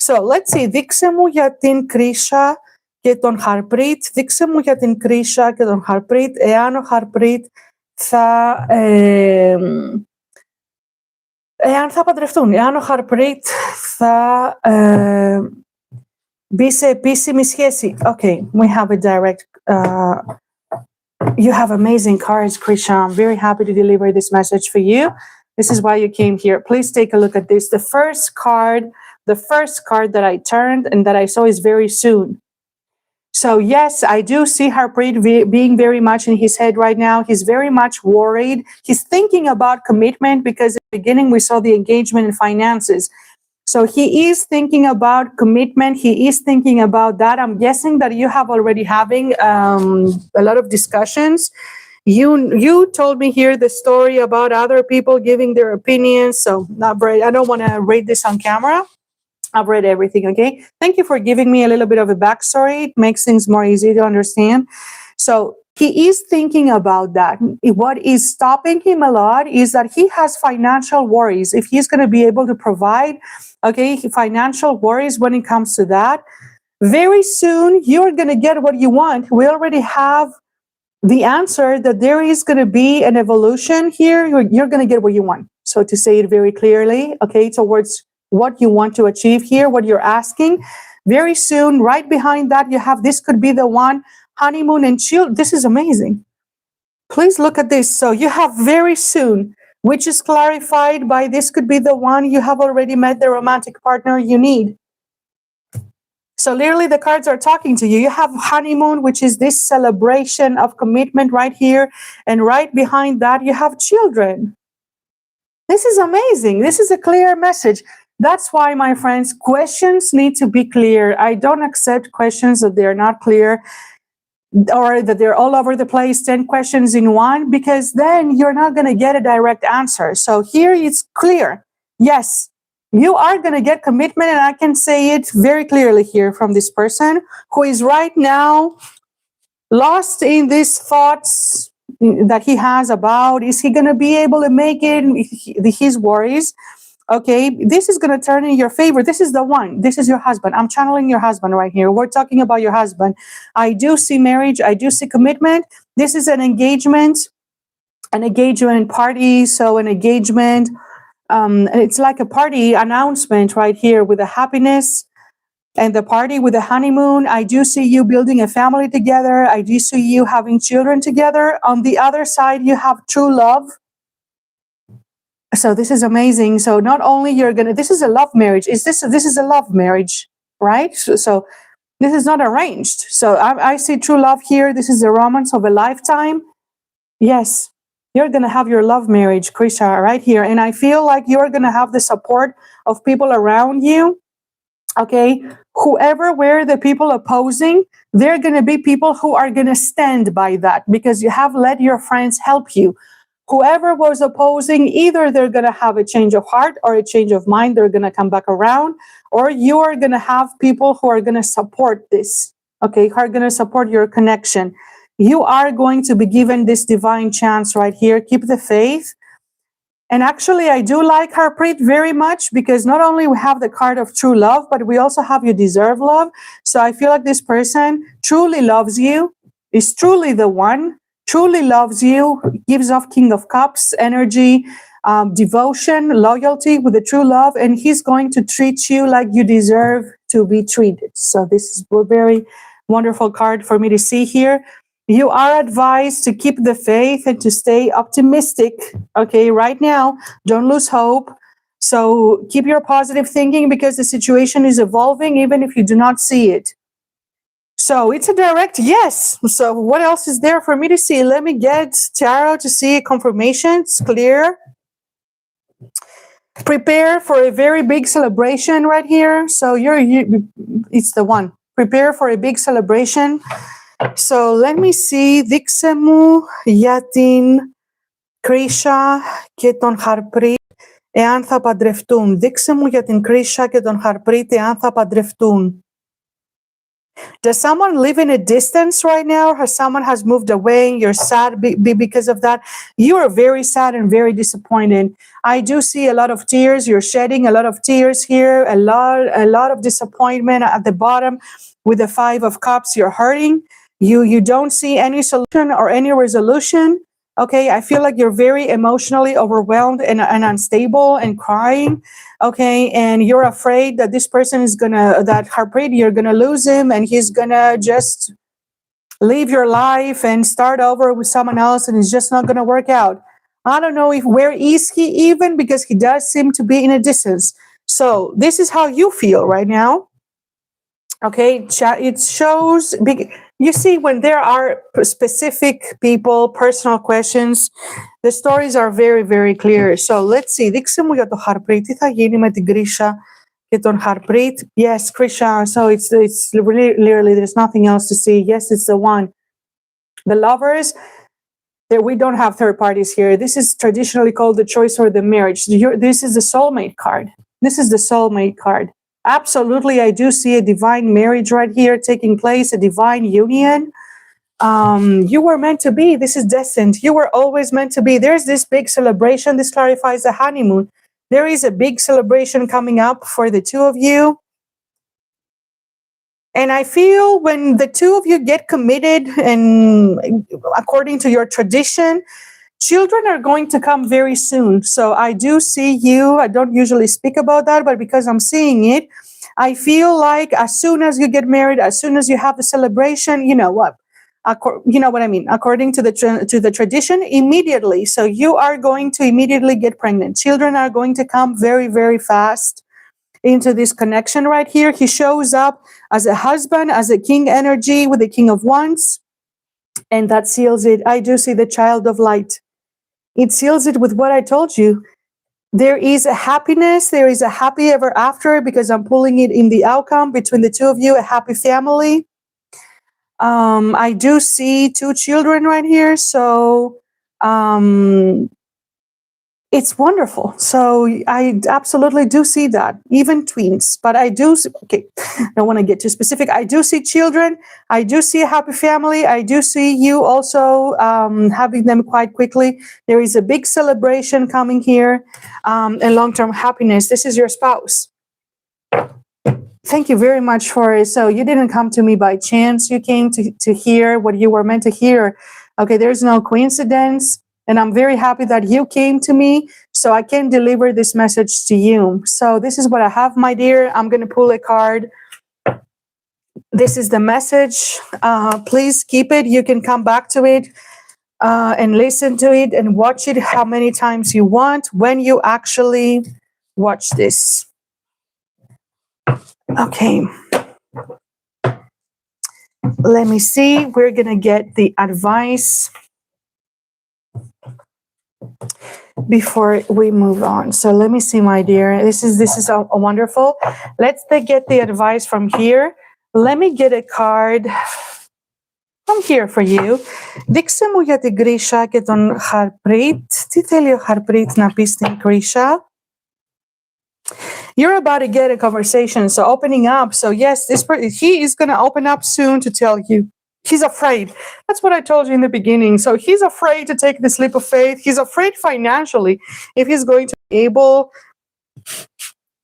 So, let's see. Δείξε μου για την Krisha και τον Harpreet. Δείξε μου για την Krisha και τον Harpreet, εάν ο Harpreet εάν θα παντρευτούν, εάν ο Harpreet θα μπει σε επίσημη σχέση. Okay, we have a direct... you have amazing cards, Krisha. I'm very happy to deliver this message for you. This is why you came here. Please take a look at this. The first card that I turned and that I saw is very soon. So yes, I do see Harpreet being very much in his head right now. He's very much worried. He's thinking about commitment because in the beginning we saw the engagement and finances. So he is thinking about commitment. He is thinking about that. I'm guessing that you have already having a lot of discussions. You told me here the story about other people giving their opinions. So I don't want to read this on camera. I've read everything, okay? Thank you for giving me a little bit of a backstory. It makes things more easy to understand. So he is thinking about that. What is stopping him a lot is that he has financial worries. If he's going to be able to provide, okay, financial worries when it comes to that. Very soon, you're going to get what you want. We already have the answer that there is going to be an evolution here. You're going to get what you want. So to say it very clearly, okay, towards what you want to achieve here, what you're asking. Very soon, right behind that, you have this could be the one, honeymoon and chill. This is amazing. Please look at this. So you have very soon, which is clarified by this could be the one. You have already met the romantic partner you need. So literally the cards are talking to you. You have honeymoon, which is this celebration of commitment right here. And right behind that, you have children. This is amazing. This is a clear message. That's why, my friends, questions need to be clear. I don't accept questions that they're not clear or that they're all over the place, 10 questions in one, because then you're not going to get a direct answer. So here it's clear. Yes, you are going to get commitment, and I can say it very clearly here from this person who is right now lost in these thoughts that he has about, is he going to be able to make it, his worries. Okay, this is going to turn in your favor. This is the one. This is your husband. I'm channeling your husband right here. We're talking about your husband. I do see marriage. I do see commitment. This is an engagement party. So an engagement. It's like a party announcement right here with the happiness and the party with the honeymoon. I do see you building a family together. I do see you having children together. On the other side, you have true love. So this is amazing. So not only this is a love marriage. This is a love marriage, right? So this is not arranged. So I see true love here. This is the romance of a lifetime. Yes, you're going to have your love marriage, Krisha, right here. And I feel like you're going to have the support of people around you. Okay, whoever were the people opposing, they're going to be people who are going to stand by that because you have let your friends help you. Whoever was opposing, either they're going to have a change of heart or a change of mind. They're going to come back around, or you are going to have people who are going to support this, okay, who are going to support your connection. You are going to be given this divine chance right here. Keep the faith. And actually, I do like Harpreet very much because not only we have the card of true love, but we also have you deserve love. So I feel like this person truly loves you, is truly the one, truly loves you, gives off King of Cups energy, devotion, loyalty with the true love, and he's going to treat you like you deserve to be treated. So this is a very wonderful card for me to see here. You are advised to keep the faith and to stay optimistic, okay, right now. Don't lose hope. So keep your positive thinking because the situation is evolving even if you do not see it. So it's a direct yes. So what else is there for me to see? Let me get tarot to see confirmation. It's clear. Prepare for a very big celebration right here. So it's the one. Prepare for a big celebration. So let me see. Δείξε μου για την Krisha και τον Harpreet εάν θα παντρευτούν. Δείξε μου για την Krisha και τον Harpreet εάν θα παντρευτούν. Does someone live in a distance right now? Has someone has moved away? You're sad because of that. You are very sad and very disappointed. I do see a lot of tears. You're shedding a lot of tears here. A lot of disappointment at the bottom with the 5 of Cups. You're hurting. You don't see any solution or any resolution. Okay, I feel like you're very emotionally overwhelmed and unstable and crying. Okay, and you're afraid that this person is that Harpreet, you're gonna lose him and he's gonna just leave your life and start over with someone else and it's just not gonna work out. I don't know where is he even, because he does seem to be in a distance. So this is how you feel right now. Okay, it shows you see, when there are specific people, personal questions, the stories are very, very clear. So let's see. Δείξε μου για το Harpreet. Τι θα γίνει με την Krisha και τον Harpreet? Yes, Krisha. So it's really, literally, there's nothing else to see. Yes, it's the one. The lovers, that we don't have third parties here. This is traditionally called the choice or the marriage. This is the soulmate card. This is the soulmate card. Absolutely, I do see a divine marriage right here taking place, a divine union. You were meant to be. This is destined. You were always meant to be. There's this big celebration. This clarifies the honeymoon. There is a big celebration coming up for the two of you. And I feel when the two of you get committed and according to your tradition, children are going to come very soon. So I do see you. I don't usually speak about that, but because I'm seeing it, I feel like as soon as you get married, as soon as you have the celebration, you know what? You know what I mean? According to the tradition, immediately. So you are going to immediately get pregnant. Children are going to come very, very fast into this connection right here. He shows up as a husband, as a king energy with the King of Wands, and that seals it. I do see the child of light. It seals it with what I told you. There is a happiness. There is a happy ever after, because I'm pulling it in the outcome between the two of you, a happy family. I do see 2 children right here. So it's wonderful. So I absolutely do see that, even twins. But I do, okay, I don't want to get too specific. I do see children. I do see a happy family. I do see you also having them quite quickly. There is a big celebration coming here, and long-term happiness. This is your spouse. Thank you very much for it. So you didn't come to me by chance. You came to hear what you were meant to hear. Okay, there's no coincidence. And I'm very happy that you came to me so I can deliver this message to you. So this is what I have, my dear. I'm going to pull a card. This is the message. Please keep it. You can come back to it and listen to it and watch it how many times you want when you actually watch this. Okay. Let me see. We're going to get the advice before we move on. So let me see, my dear. This is a wonderful. Let's get the advice from here. Let me get a card. I'm here for you. Δείξε μου για την Krisha και τον Harpreet. Τι θέλει ο Harpreet να πει στην Krisha? You're about to get a conversation, so opening up. So yes, he is going to open up soon to tell you. He's afraid. That's what I told you in the beginning. So he's afraid to take this leap of faith. He's afraid financially if he's going to be able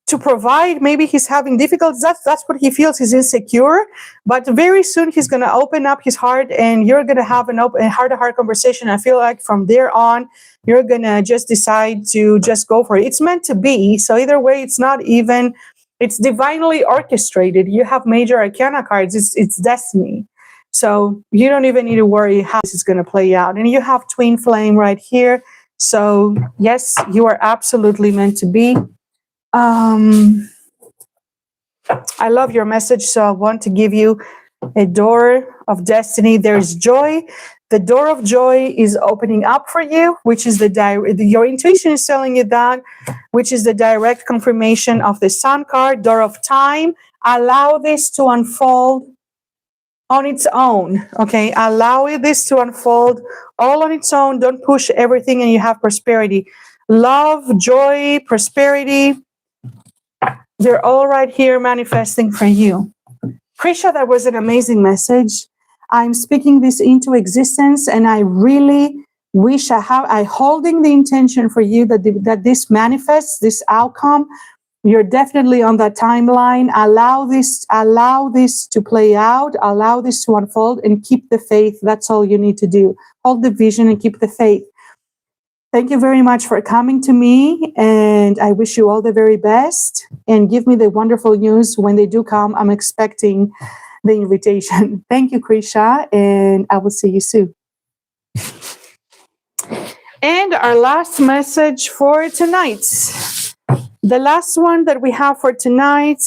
to provide. Maybe he's having difficulties. That's what he feels. He's insecure. But very soon he's going to open up his heart and you're going to have an open heart-to-heart conversation. I feel like from there on, you're going to just decide to just go for it. It's meant to be. So either way, it's not even, it's divinely orchestrated. You have major arcana cards. It's destiny. So you don't even need to worry how this is going to play out. And you have twin flame right here. So yes, you are absolutely meant to be. I love your message. So I want to give you a door of destiny. There's joy. The door of joy is opening up for you, which is your intuition is telling you that, which is the direct confirmation of the Sun card, door of time. Allow this to unfold on its own, okay? Allow this to unfold all on its own. Don't push everything and you have prosperity. Love, joy, prosperity, they're all right here manifesting for you. Krisha, that was an amazing message. I'm speaking this into existence, and I really wish I holding the intention for you that this manifests, this outcome. You're definitely on that timeline. Allow this to play out, allow this to unfold, and keep the faith. That's all you need to do. Hold the vision and keep the faith. Thank you very much for coming to me, and I wish you all the very best. And give me the wonderful news when they do come. I'm expecting the invitation. Thank you, Krisha, and I will see you soon. And our last message for tonight. The last one that we have for tonight.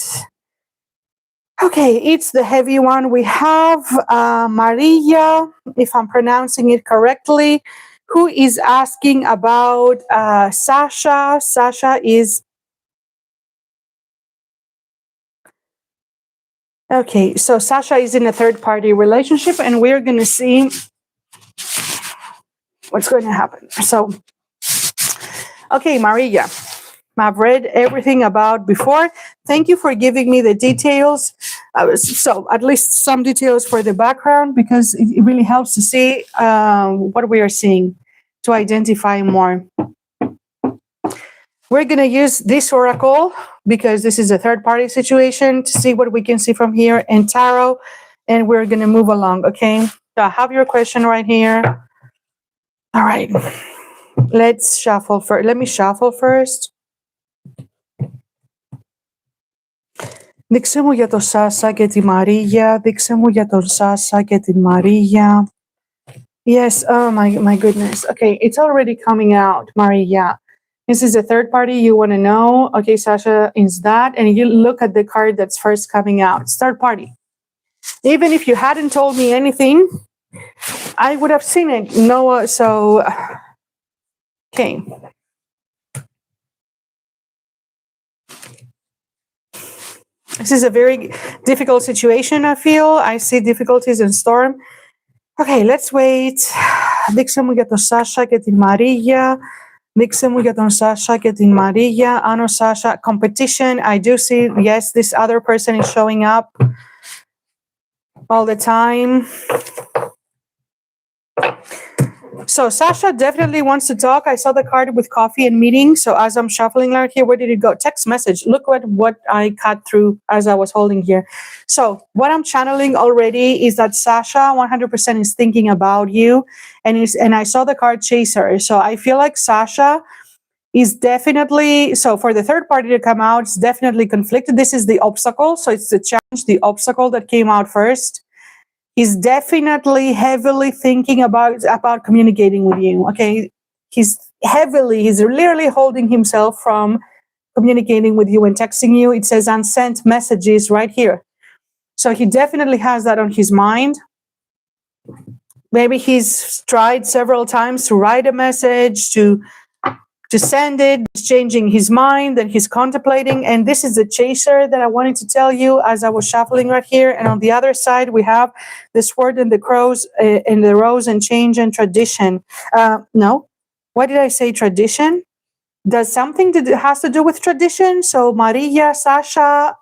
Okay, it's the heavy one. We have Maria, if I'm pronouncing it correctly, who is asking about Sasha. Sasha is... Okay, so Sasha is in a third-party relationship, and we're going to see what's going to happen. So, okay, Maria, I've read everything about before. Thank you for giving me the details. So at least some details for the background, because it really helps to see what we are seeing, to identify more. We're going to use this oracle because this is a third-party situation to see what we can see from here, and tarot, and we're going to move along, okay? So I have your question right here. All right. Let's shuffle first. Let me shuffle first. Δείξε μου για το Σάσα και τη Μαρία. Δείξε μου για τον Σάσα και τη Μαρία. Yes, oh my goodness. Okay, it's already coming out, Maria. This is a third party you want to know. Okay, Sasha is that. And you look at the card that's first coming out. It's third party. Even if you hadn't told me anything, I would have seen it. No, so, okay. This is a very difficult situation, I feel. I see difficulties in storm. Okay, let's wait. Δείξε μου για τον Σάσα και την Μαρία. Δείξε μου για τον Σάσα και την Μαρία. Ano Sasha, competition. I do see, yes, this other person is showing up all the time. So Sasha definitely wants to talk. I saw the card with coffee and meeting. So as I'm shuffling right here, where did it go? Text message. Look at what I cut through as I was holding here. So what I'm channeling already is that Sasha 100% is thinking about you. And I saw the card chaser. So I feel like Sasha is definitely, so for the third party to come out, it's definitely conflicted. This is the obstacle. So it's the challenge, the obstacle that came out first. He's definitely heavily thinking about communicating with you, okay? He's literally holding himself from communicating with you and texting you. It says unsent messages right here. So he definitely has that on his mind. Maybe he's tried several times to write a message, to send it, he's changing his mind, and he's contemplating. And this is the chaser that I wanted to tell you as I was shuffling right here. And on the other side, we have the sword and the crows and the rose and change and tradition. No, why did I say tradition? Does something that has to do with tradition? So Maria, Sasha,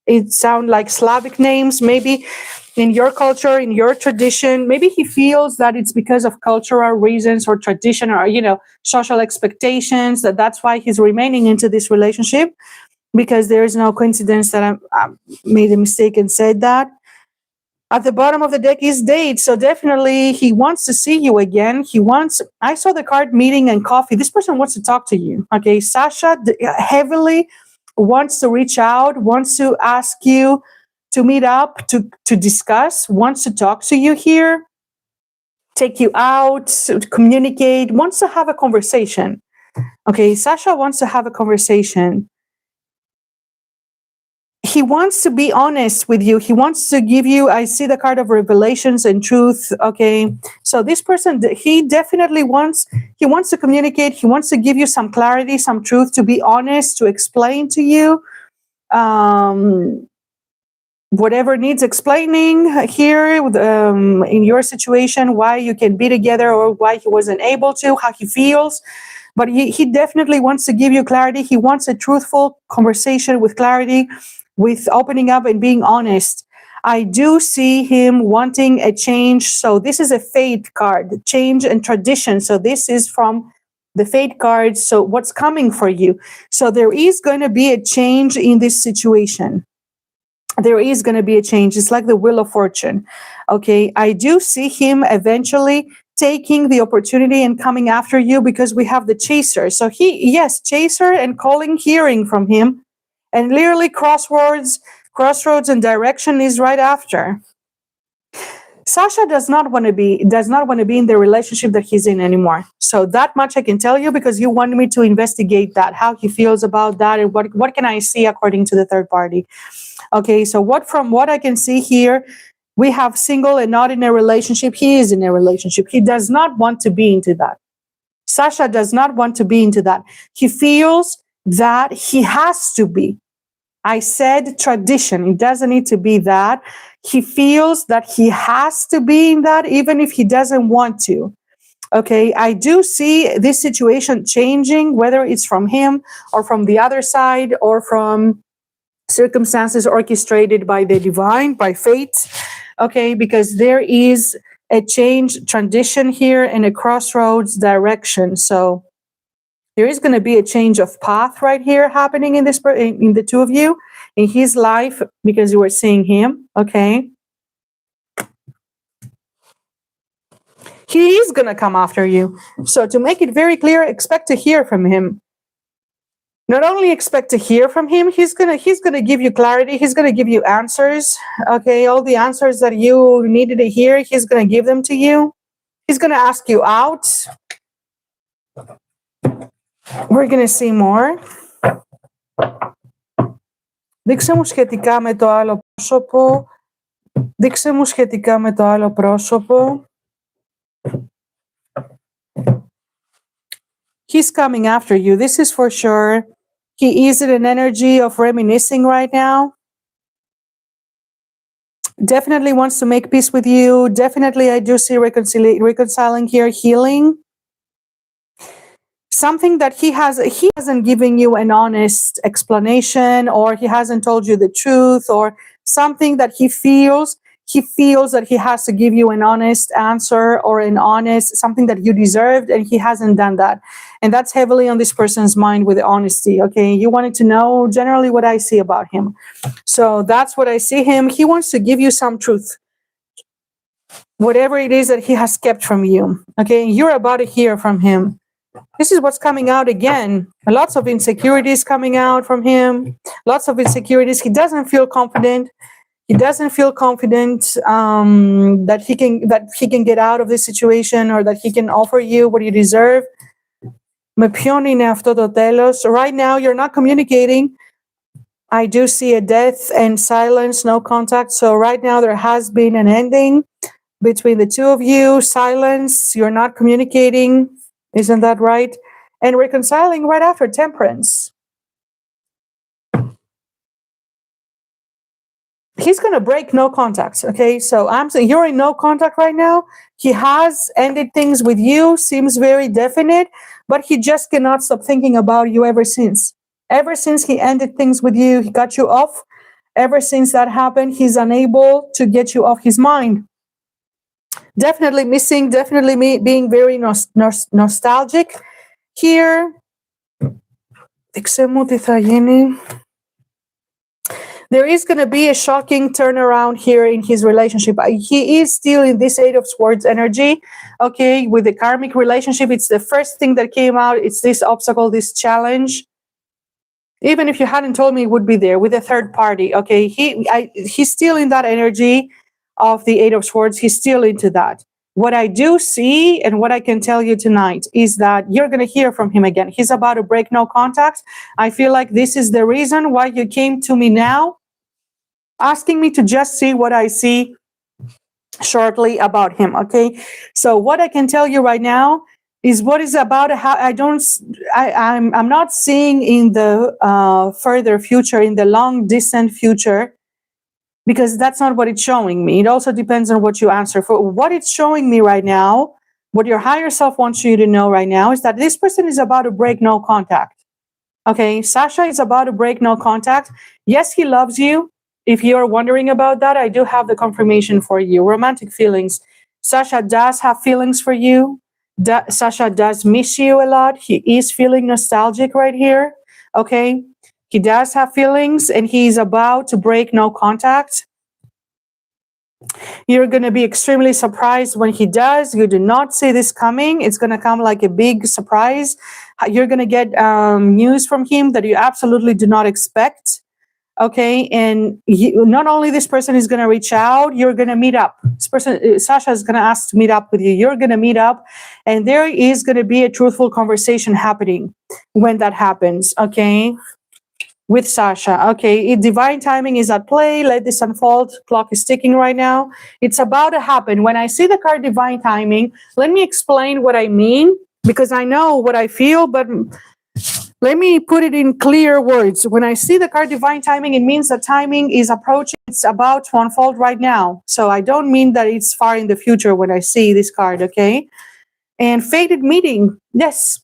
it sound like Slavic names, maybe. In your culture, in your tradition, maybe he feels that it's because of cultural reasons or tradition or, social expectations, that's why he's remaining into this relationship, because there is no coincidence that I made a mistake and said that. At the bottom of the deck is date. So definitely he wants to see you again. I saw the card meeting and coffee. This person wants to talk to you. Okay. Sasha heavily wants to reach out, wants to ask you to meet up, to discuss, wants to talk to you here, take you out, to communicate, wants to have a conversation. Okay, Sasha wants to have a conversation. He wants to be honest with you. He wants to give you, I see the card of revelations and truth. Okay, so this person, he definitely wants to communicate. He wants to give you some clarity, some truth, to be honest, to explain to you. Whatever needs explaining here in your situation, why you can be together or why he wasn't able to, how he feels. But he definitely wants to give you clarity. He wants a truthful conversation with clarity, with opening up and being honest. I do see him wanting a change. So this is a fate card, change and tradition. So this is from the fate card. So what's coming for you? So there is going to be a change in this situation. There is going to be a change. It's like the wheel of fortune. Okay. I do see him eventually taking the opportunity and coming after you, because we have the chaser. So yes, chaser and calling, hearing from him, and literally crossroads and direction is right after. Sasha does not want to be in the relationship that he's in anymore. So that much I can tell you, because you wanted me to investigate that, how he feels about that, and what can I see according to the third party. Okay, so from what I can see here, we have single and not in a relationship. He is in a relationship. He does not want to be into that. Sasha does not want to be into that. He feels that he has to be. I said tradition. It doesn't need to be that. He feels that he has to be in that, even if he doesn't want to. Okay, I do see this situation changing, whether it's from him or from the other side or from circumstances orchestrated by the divine, by fate. Okay, because there is a change, transition here, and a crossroads direction. So there is going to be a change of path right here happening in the two of you, in his life, because you were seeing him. Okay, he is going to come after you. So to make it very clear, expect to hear from him. Not only expect to hear from him, he's gonna give you clarity. He's gonna give you answers. Okay, all the answers that you needed to hear, he's gonna give them to you. He's gonna ask you out. We're gonna see more. Δείξε μου σχετικά με το άλλο πρόσωπο. Δείξε μου σχετικά με το άλλο πρόσωπο. He's coming after you. This is for sure. He is in an energy of reminiscing right now. Definitely wants to make peace with you. Definitely, I do see reconciling here, healing. Something that he hasn't given you an honest explanation, or he hasn't told you the truth, or something that he feels that he has to give you an honest answer, or something that you deserved, and he hasn't done that. And that's heavily on this person's mind with honesty. Okay, you wanted to know generally what I see about him. So that's what I see him. He wants to give you some truth, whatever it is that he has kept from you. Okay, you're about to hear from him. This is what's coming out again. Lots of insecurities coming out from him. Lots of insecurities. He doesn't feel confident. He doesn't feel confident that he can get out of this situation, or that he can offer you what you deserve. Με ποιον είναι αυτό το τέλος? Right now, you're not communicating. I do see a death and silence, no contact. So right now, there has been an ending between the two of you. Silence. You're not communicating. Isn't that right? And reconciling right after, temperance. He's going to break no contact. Okay, so I'm saying you're in no contact right now. He has ended things with you, seems very definite, but he just cannot stop thinking about you ever since. Ever since he ended things with you, he got you off. Ever since that happened, he's unable to get you off his mind. Definitely missing, definitely being very nostalgic here. There is going to be a shocking turnaround here in his relationship. He is still in this Eight of Swords energy. Okay, with the karmic relationship, it's the first thing that came out. It's this obstacle, this challenge. Even if you hadn't told me, it would be there with a third party. Okay, he's still in that energy of the Eight of Swords. He's still into that. What I do see, and what I can tell you tonight, is that you're going to hear from him again. He's about to break no contact. I feel like this is the reason why you came to me now, asking me to just see what I see shortly about him. Okay, so what I can tell you right now is what is about to happen. I'm not seeing in the further future, in the long distant future, because that's not what it's showing me. It also depends on what you answer for. What it's showing me right now, what your higher self wants you to know right now, is that this person is about to break no contact. Okay, Sasha is about to break no contact. Yes, he loves you. if you're wondering about that, I do have the confirmation for you. Romantic feelings. Sasha does have feelings for you. Sasha does miss you a lot. He is feeling nostalgic right here. Okay. He does have feelings and he's about to break no contact. You're going to be extremely surprised when he does. You do not see this coming. It's going to come like a big surprise. You're going to get news from him that you absolutely do not expect. Okay, and not only this person is going to reach out, you're going to meet up. This person, Sasha, is going to ask to meet up with you. You're going to meet up, and there is going to be a truthful conversation happening when that happens. Okay, with Sasha. Okay, divine timing is at play. Let this unfold. Clock is ticking right now. It's about to happen. When I see the card divine timing, let me explain what I mean, because I know what I feel, but let me put it in clear words. When I see the card divine timing, it means that timing is approaching. It's about to unfold right now. So I don't mean that it's far in the future when I see this card, okay? And fated meeting. Yes,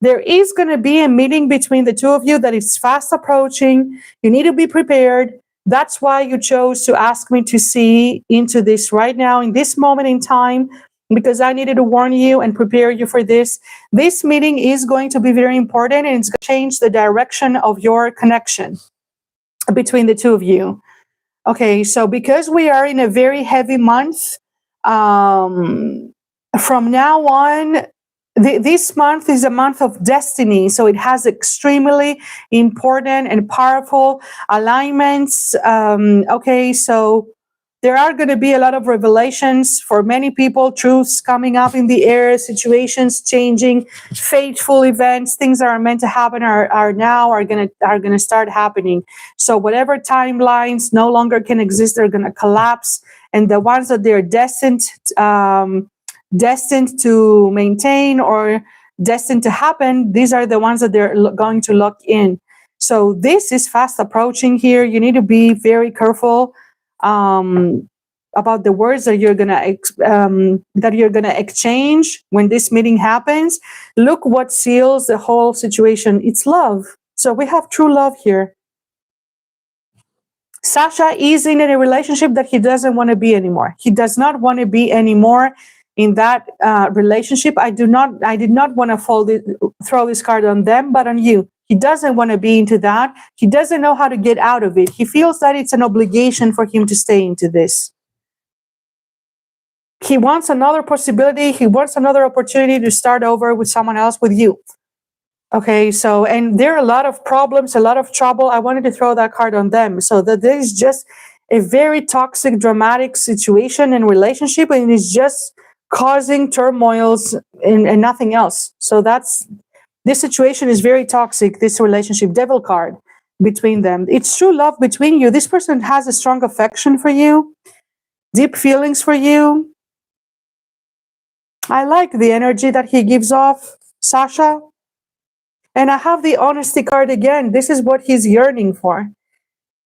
there is going to be a meeting between the two of you that is fast approaching. You need to be prepared. That's why you chose to ask me to see into this right now, in this moment in time, because I needed to warn you and prepare you for this. This meeting is going to be very important, and it's going to change the direction of your connection between the two of you. Okay, so because we are in a very heavy month, from now on, this month is a month of destiny. So it has extremely important and powerful alignments. Okay, so there are going to be a lot of revelations for many people, truths coming up in the air, situations changing, fateful events, things that are meant to happen are going to start happening. So whatever timelines no longer can exist, they're going to collapse, and the ones that they're destined to maintain or destined to happen, these are the ones that they're going to lock in. So this is fast approaching here. You need to be very careful about the words that you're gonna exchange when this meeting happens. Look what seals the whole situation. It's love. So we have true love here. Sasha is in a relationship that he doesn't want to be anymore. He does not want to be anymore in that relationship. I did not want to throw this card on them, but on you. He doesn't want to be into that. He doesn't know how to get out of it. He feels that it's an obligation for him to stay into this. He wants another possibility. He wants another opportunity to start over with someone else, with you. Okay, so, and there are a lot of problems, a lot of trouble. I wanted to throw that card on them. So that there is just a very toxic, dramatic situation and relationship, and it's just causing turmoils and nothing else. So this situation is very toxic, this relationship. Devil card between them. It's true love between you. This person has a strong affection for you, deep feelings for you. I like the energy that he gives off, Sasha. And I have the honesty card again. This is what he's yearning for.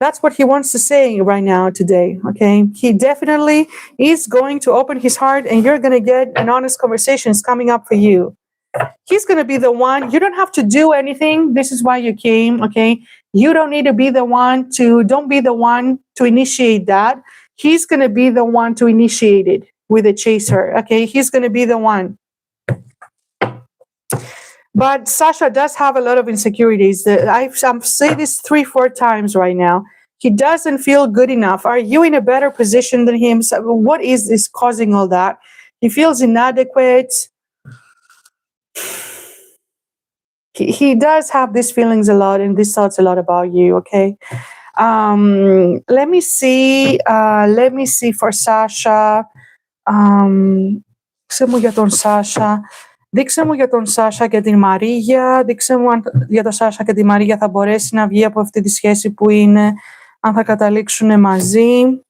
That's what he wants to say right now today, okay? He definitely is going to open his heart, and you're going to get an honest conversations coming up for you. He's going to be the one. You don't have to do anything. This is why you came, okay? You don't need to be the one to, don't be the one to initiate that. He's going to be the one to initiate it with a chaser, okay? He's going to be the one. But Sasha does have a lot of insecurities. I've said this 3-4 times right now. He doesn't feel good enough. Are you in a better position than him? So what is this causing all that? He feels inadequate. He does have these feelings a lot and these thoughts a lot about you, okay? Let me see for Sasha. Δείξε μου για τον Σάσα. Δείξε μου για τον Σάσα και την Μαρία. Δείξε μου αν για τον Σάσα και τη Μαρία θα μπορέσει να βγει από αυτή τη σχέση που είναι, αν θα καταλήξουν μαζί.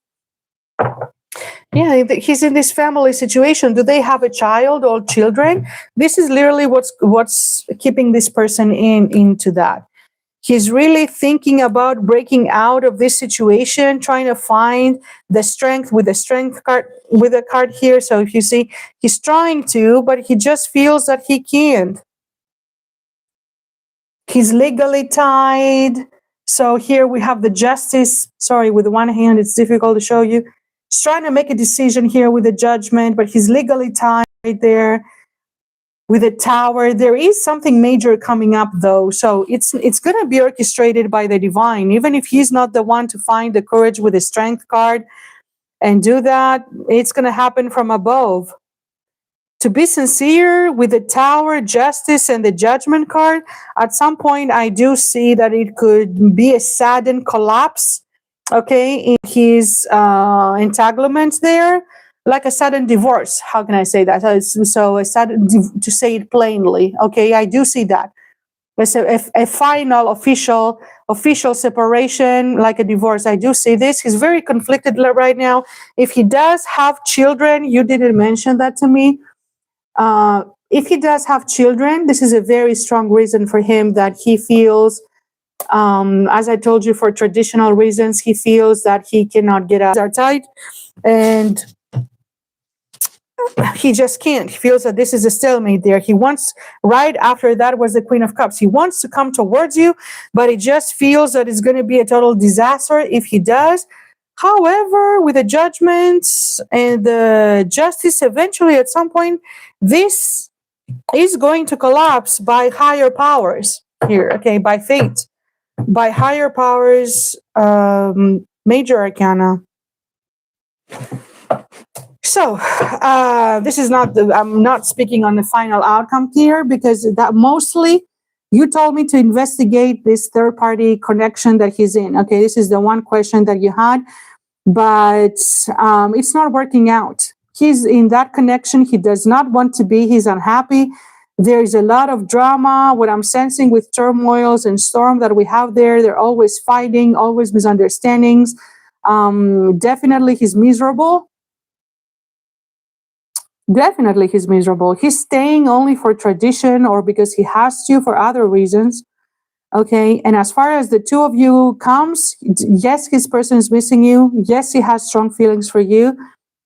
Yeah, he's in this family situation. Do they have a child or children? This is literally what's keeping this person into that. He's really thinking about breaking out of this situation, trying to find the strength with the strength card, with the card here. So if you see, he's trying to, but he just feels that he can't. He's legally tied. So here we have the justice. Sorry, with one hand, it's difficult to show you. He's trying to make a decision here with the judgment, but he's legally tied right there with a tower. There is something major coming up, though. So it's going to be orchestrated by the divine. Even if he's not the one to find the courage with the strength card and do that, it's going to happen from above. To be sincere, with the tower, justice, and the judgment card, at some point I do see that it could be a sudden collapse, okay, in his entanglement there, like a sudden divorce. How can I say that? So a sudden, to say it plainly, okay, I do see that. It's a final official separation, like a divorce. I do see this. He's very conflicted right now. If he does have children, you didn't mention that to me. If he does have children, this is a very strong reason for him that he feels, as I told you, for traditional reasons, he feels that he cannot get out. Are tight, and he just can't. He feels that this is a stalemate there. He wants, right after that was the Queen of Cups. He wants to come towards you, but he just feels that it's going to be a total disaster if he does. However, with the judgments and the justice, eventually at some point, this is going to collapse by higher powers here, okay, by fate, by higher powers, major arcana. So this is not I'm not speaking on the final outcome here, because that mostly you told me to investigate this third party connection that he's in. Okay, this is the one question that you had, but it's not working out. He's in that connection. He does not want to be. He's unhappy. There is a lot of drama. What I'm sensing with turmoils and storm that we have there, they're always fighting, always misunderstandings. Definitely he's miserable. Definitely he's miserable. He's staying only for tradition or because he has to for other reasons. Okay, and as far as the two of you comes, yes, his person is missing you. Yes, he has strong feelings for you.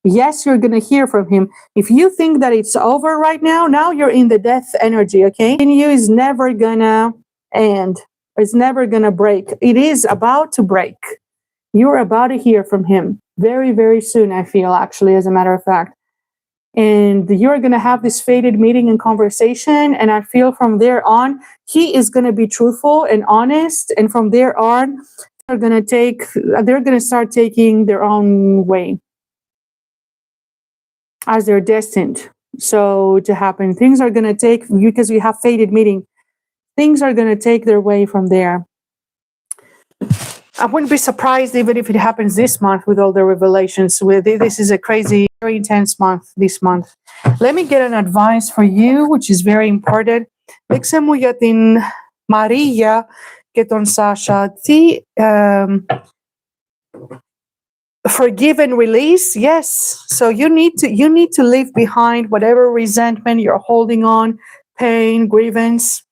Yes, you're going to hear from him. If you think that it's over right now you're in the death energy, okay? In you is never going to end. It's never going to break. It is about to break. You're about to hear from him very, very soon, I feel, actually, as a matter of fact. And you're going to have this fated meeting and conversation. And I feel from there on, he is going to be truthful and honest. And from there on, they're going to start taking their own way as they're destined. So to happen, things are going to take, because we have fated meeting, things are going to take their way from there. I wouldn't be surprised even if it happens this month with all the revelations. This is a crazy, very intense month this month. Let me get an advice for you, which is very important. Δείξε μου για την Μαρία και τον Σάσα. Τι forgive and release? Yes. So you need to leave behind whatever resentment you're holding on, pain, grievance.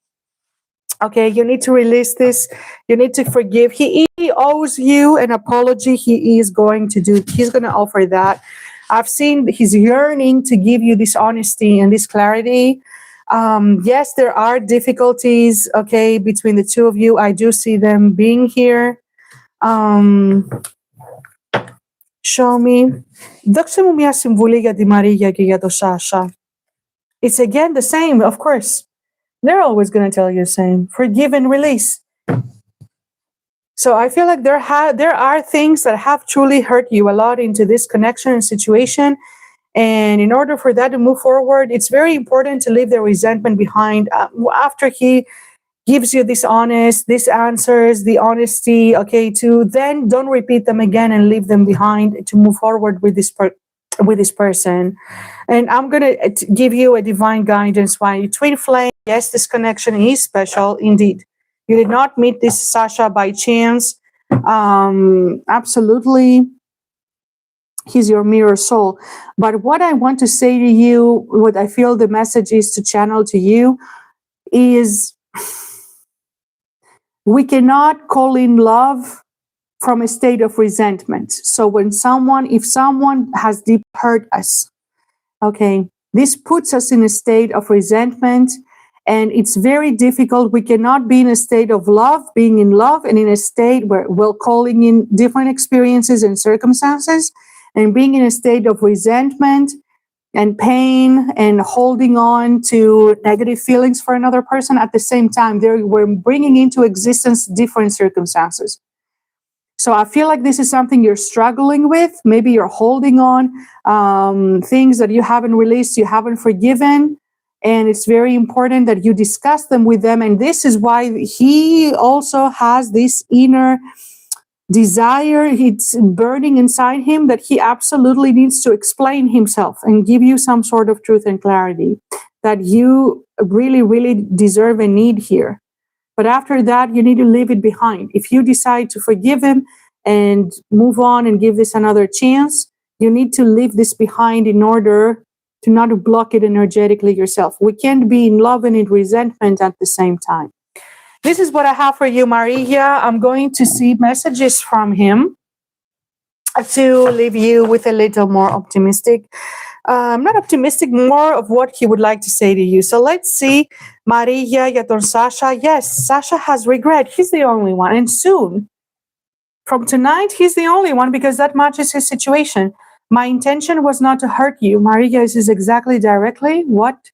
Okay, you need to release this. You need to forgive. He owes you an apology. He's going to offer that. I've seen he's yearning to give you this honesty and this clarity. Yes, there are difficulties, okay, between the two of you. I do see them being here. Show me. Δώξε μου μια συμβουλή για τη Μαρία και για το Σάσα. It's again the same, of course. They're always going to tell you the same. Forgive and release. So I feel like there are things that have truly hurt you a lot into this connection and situation. And in order for that to move forward, it's very important to leave the resentment behind. After he gives you these answers, the honesty, okay, to then don't repeat them again and leave them behind to move forward with this person. And I'm going to give you a divine guidance. Why? Twin flame, yes, this connection is special indeed. You did not meet this Sasha by chance. Absolutely. He's your mirror soul. But what I want to say to you, what I feel the message is to channel to you, is we cannot call in love from a state of resentment. So if someone has deep hurt us, okay, this puts us in a state of resentment, And it's very difficult. We cannot be in a state of love, being in love, and in a state where we're calling in different experiences and circumstances, and being in a state of resentment and pain and holding on to negative feelings for another person at the same time. We're bringing into existence different circumstances. So I feel like this is something you're struggling with. Maybe you're holding on things that you haven't released, you haven't forgiven. And it's very important that you discuss them with them. And this is why he also has this inner desire. It's burning inside him that he absolutely needs to explain himself and give you some sort of truth and clarity that you really, really deserve and need here. But after that, you need to leave it behind. If you decide to forgive him and move on and give this another chance, you need to leave this behind in order to not block it energetically yourself. We can't be in love and in resentment at the same time. This is what I have for you, Maria. I'm going to see messages from him to leave you with a little more optimistic. Not optimistic, more of what he would like to say to you. So let's see, Maria, για τον Sasha. Yes, Sasha has regret. He's the only one. And soon, from tonight, he's the only one because that matches his situation. My intention was not to hurt you. Maria, this is exactly directly what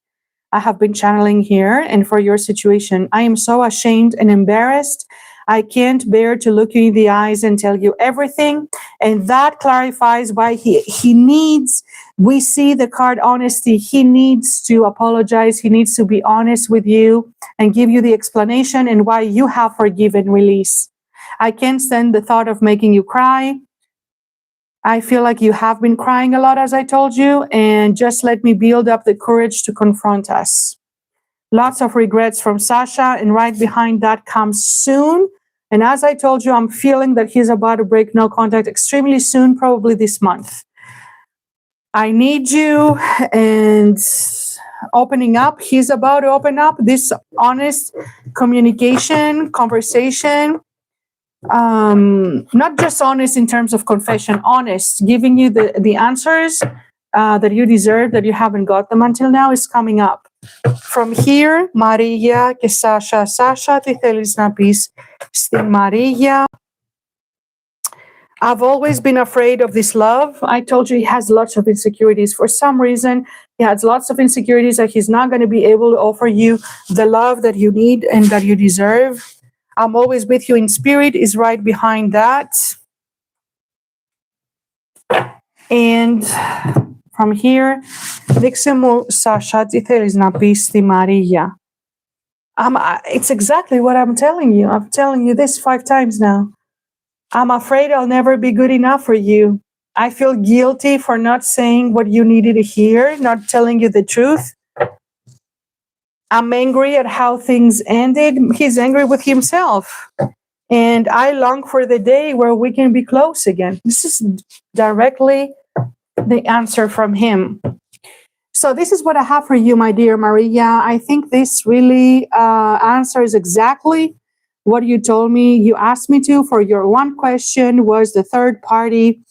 I have been channeling here and for your situation. I am so ashamed and embarrassed. I can't bear to look you in the eyes and tell you everything. And that clarifies why he needs, we see the card honesty. He needs to apologize. He needs to be honest with you and give you the explanation and why you have forgiven release. I can't stand the thought of making you cry. I feel like you have been crying a lot, as I told you, and just let me build up the courage to confront us. Lots of regrets from Sasha, and right behind that comes soon. And as I told you, I'm feeling that he's about to break no contact extremely soon, probably this month. I need you, and opening up. He's about to open up this honest communication, conversation. Not just honest in terms of confession, honest, giving you the answers that you deserve, that you haven't got them until now, is coming up. From here, Maria και Sasha, τι θέλεις να πεις στην Maria? I've always been afraid of this love. I told you he has lots of insecurities. For some reason, he has lots of insecurities that he's not going to be able to offer you the love that you need and that you deserve. I'm always with you in spirit is right behind that. And from here, δείξε μου, Sasha, τι θέλεις να πεις στη Maria? It's exactly what I'm telling you. I'm telling you this 5 times now. I'm afraid I'll never be good enough for you. I feel guilty for not saying what you needed to hear, not telling you the truth. I'm angry at how things ended. He's angry with himself. And I long for the day where we can be close again. This is directly the answer from him. So this is what I have for you, my dear Maria. I think this really answers exactly what you told me. You asked me to. For your one question was the third party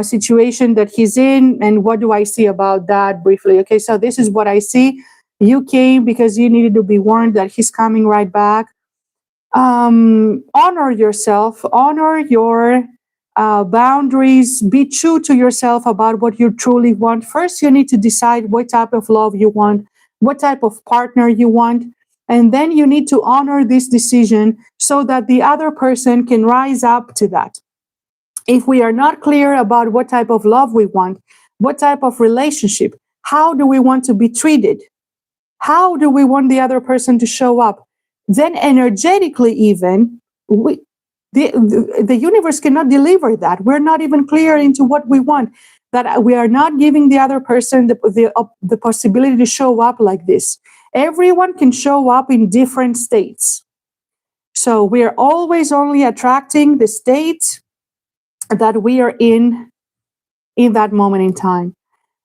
situation that he's in. And what do I see about that briefly? Okay, so this is what I see. You came because you needed to be warned that he's coming right back. Honor yourself, honor your boundaries, be true to yourself about what you truly want. First, you need to decide what type of love you want, what type of partner you want, and then you need to honor this decision so that the other person can rise up to that. If we are not clear about what type of love we want, what type of relationship, how do we want to be treated? How do we want the other person to show up? Then energetically even, the universe cannot deliver that. We're not even clear into what we want, that we are not giving the other person the possibility to show up like this. Everyone can show up in different states. So we are always only attracting the state that we are in that moment in time.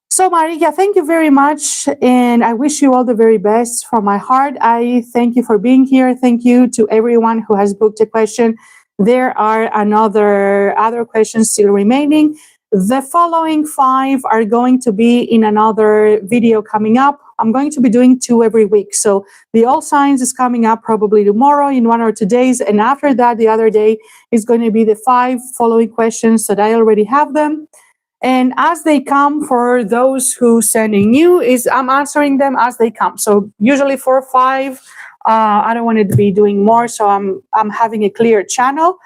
So, Maria, thank you very much, and I wish you all the very best from my heart. I thank you for being here. Thank you to everyone who has booked a question. There are other questions still remaining. The following 5 are going to be in another video coming up. I'm going to be doing 2 every week. So the all signs is coming up probably tomorrow in 1 or 2 days. And after that, the other day is going to be the 5 following questions that I already have them. And as they come, for those who sending new, I'm answering them as they come. So usually 4 or 5. I don't want to be doing more, so I'm having a clear channel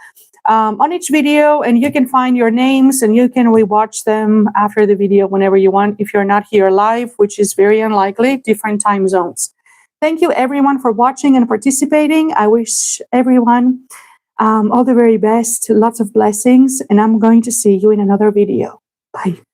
on each video, and you can find your names and you can rewatch them after the video whenever you want. If you're not here live, which is very unlikely, different time zones. Thank you everyone for watching and participating. I wish everyone all the very best, lots of blessings, and I'm going to see you in another video. Bye.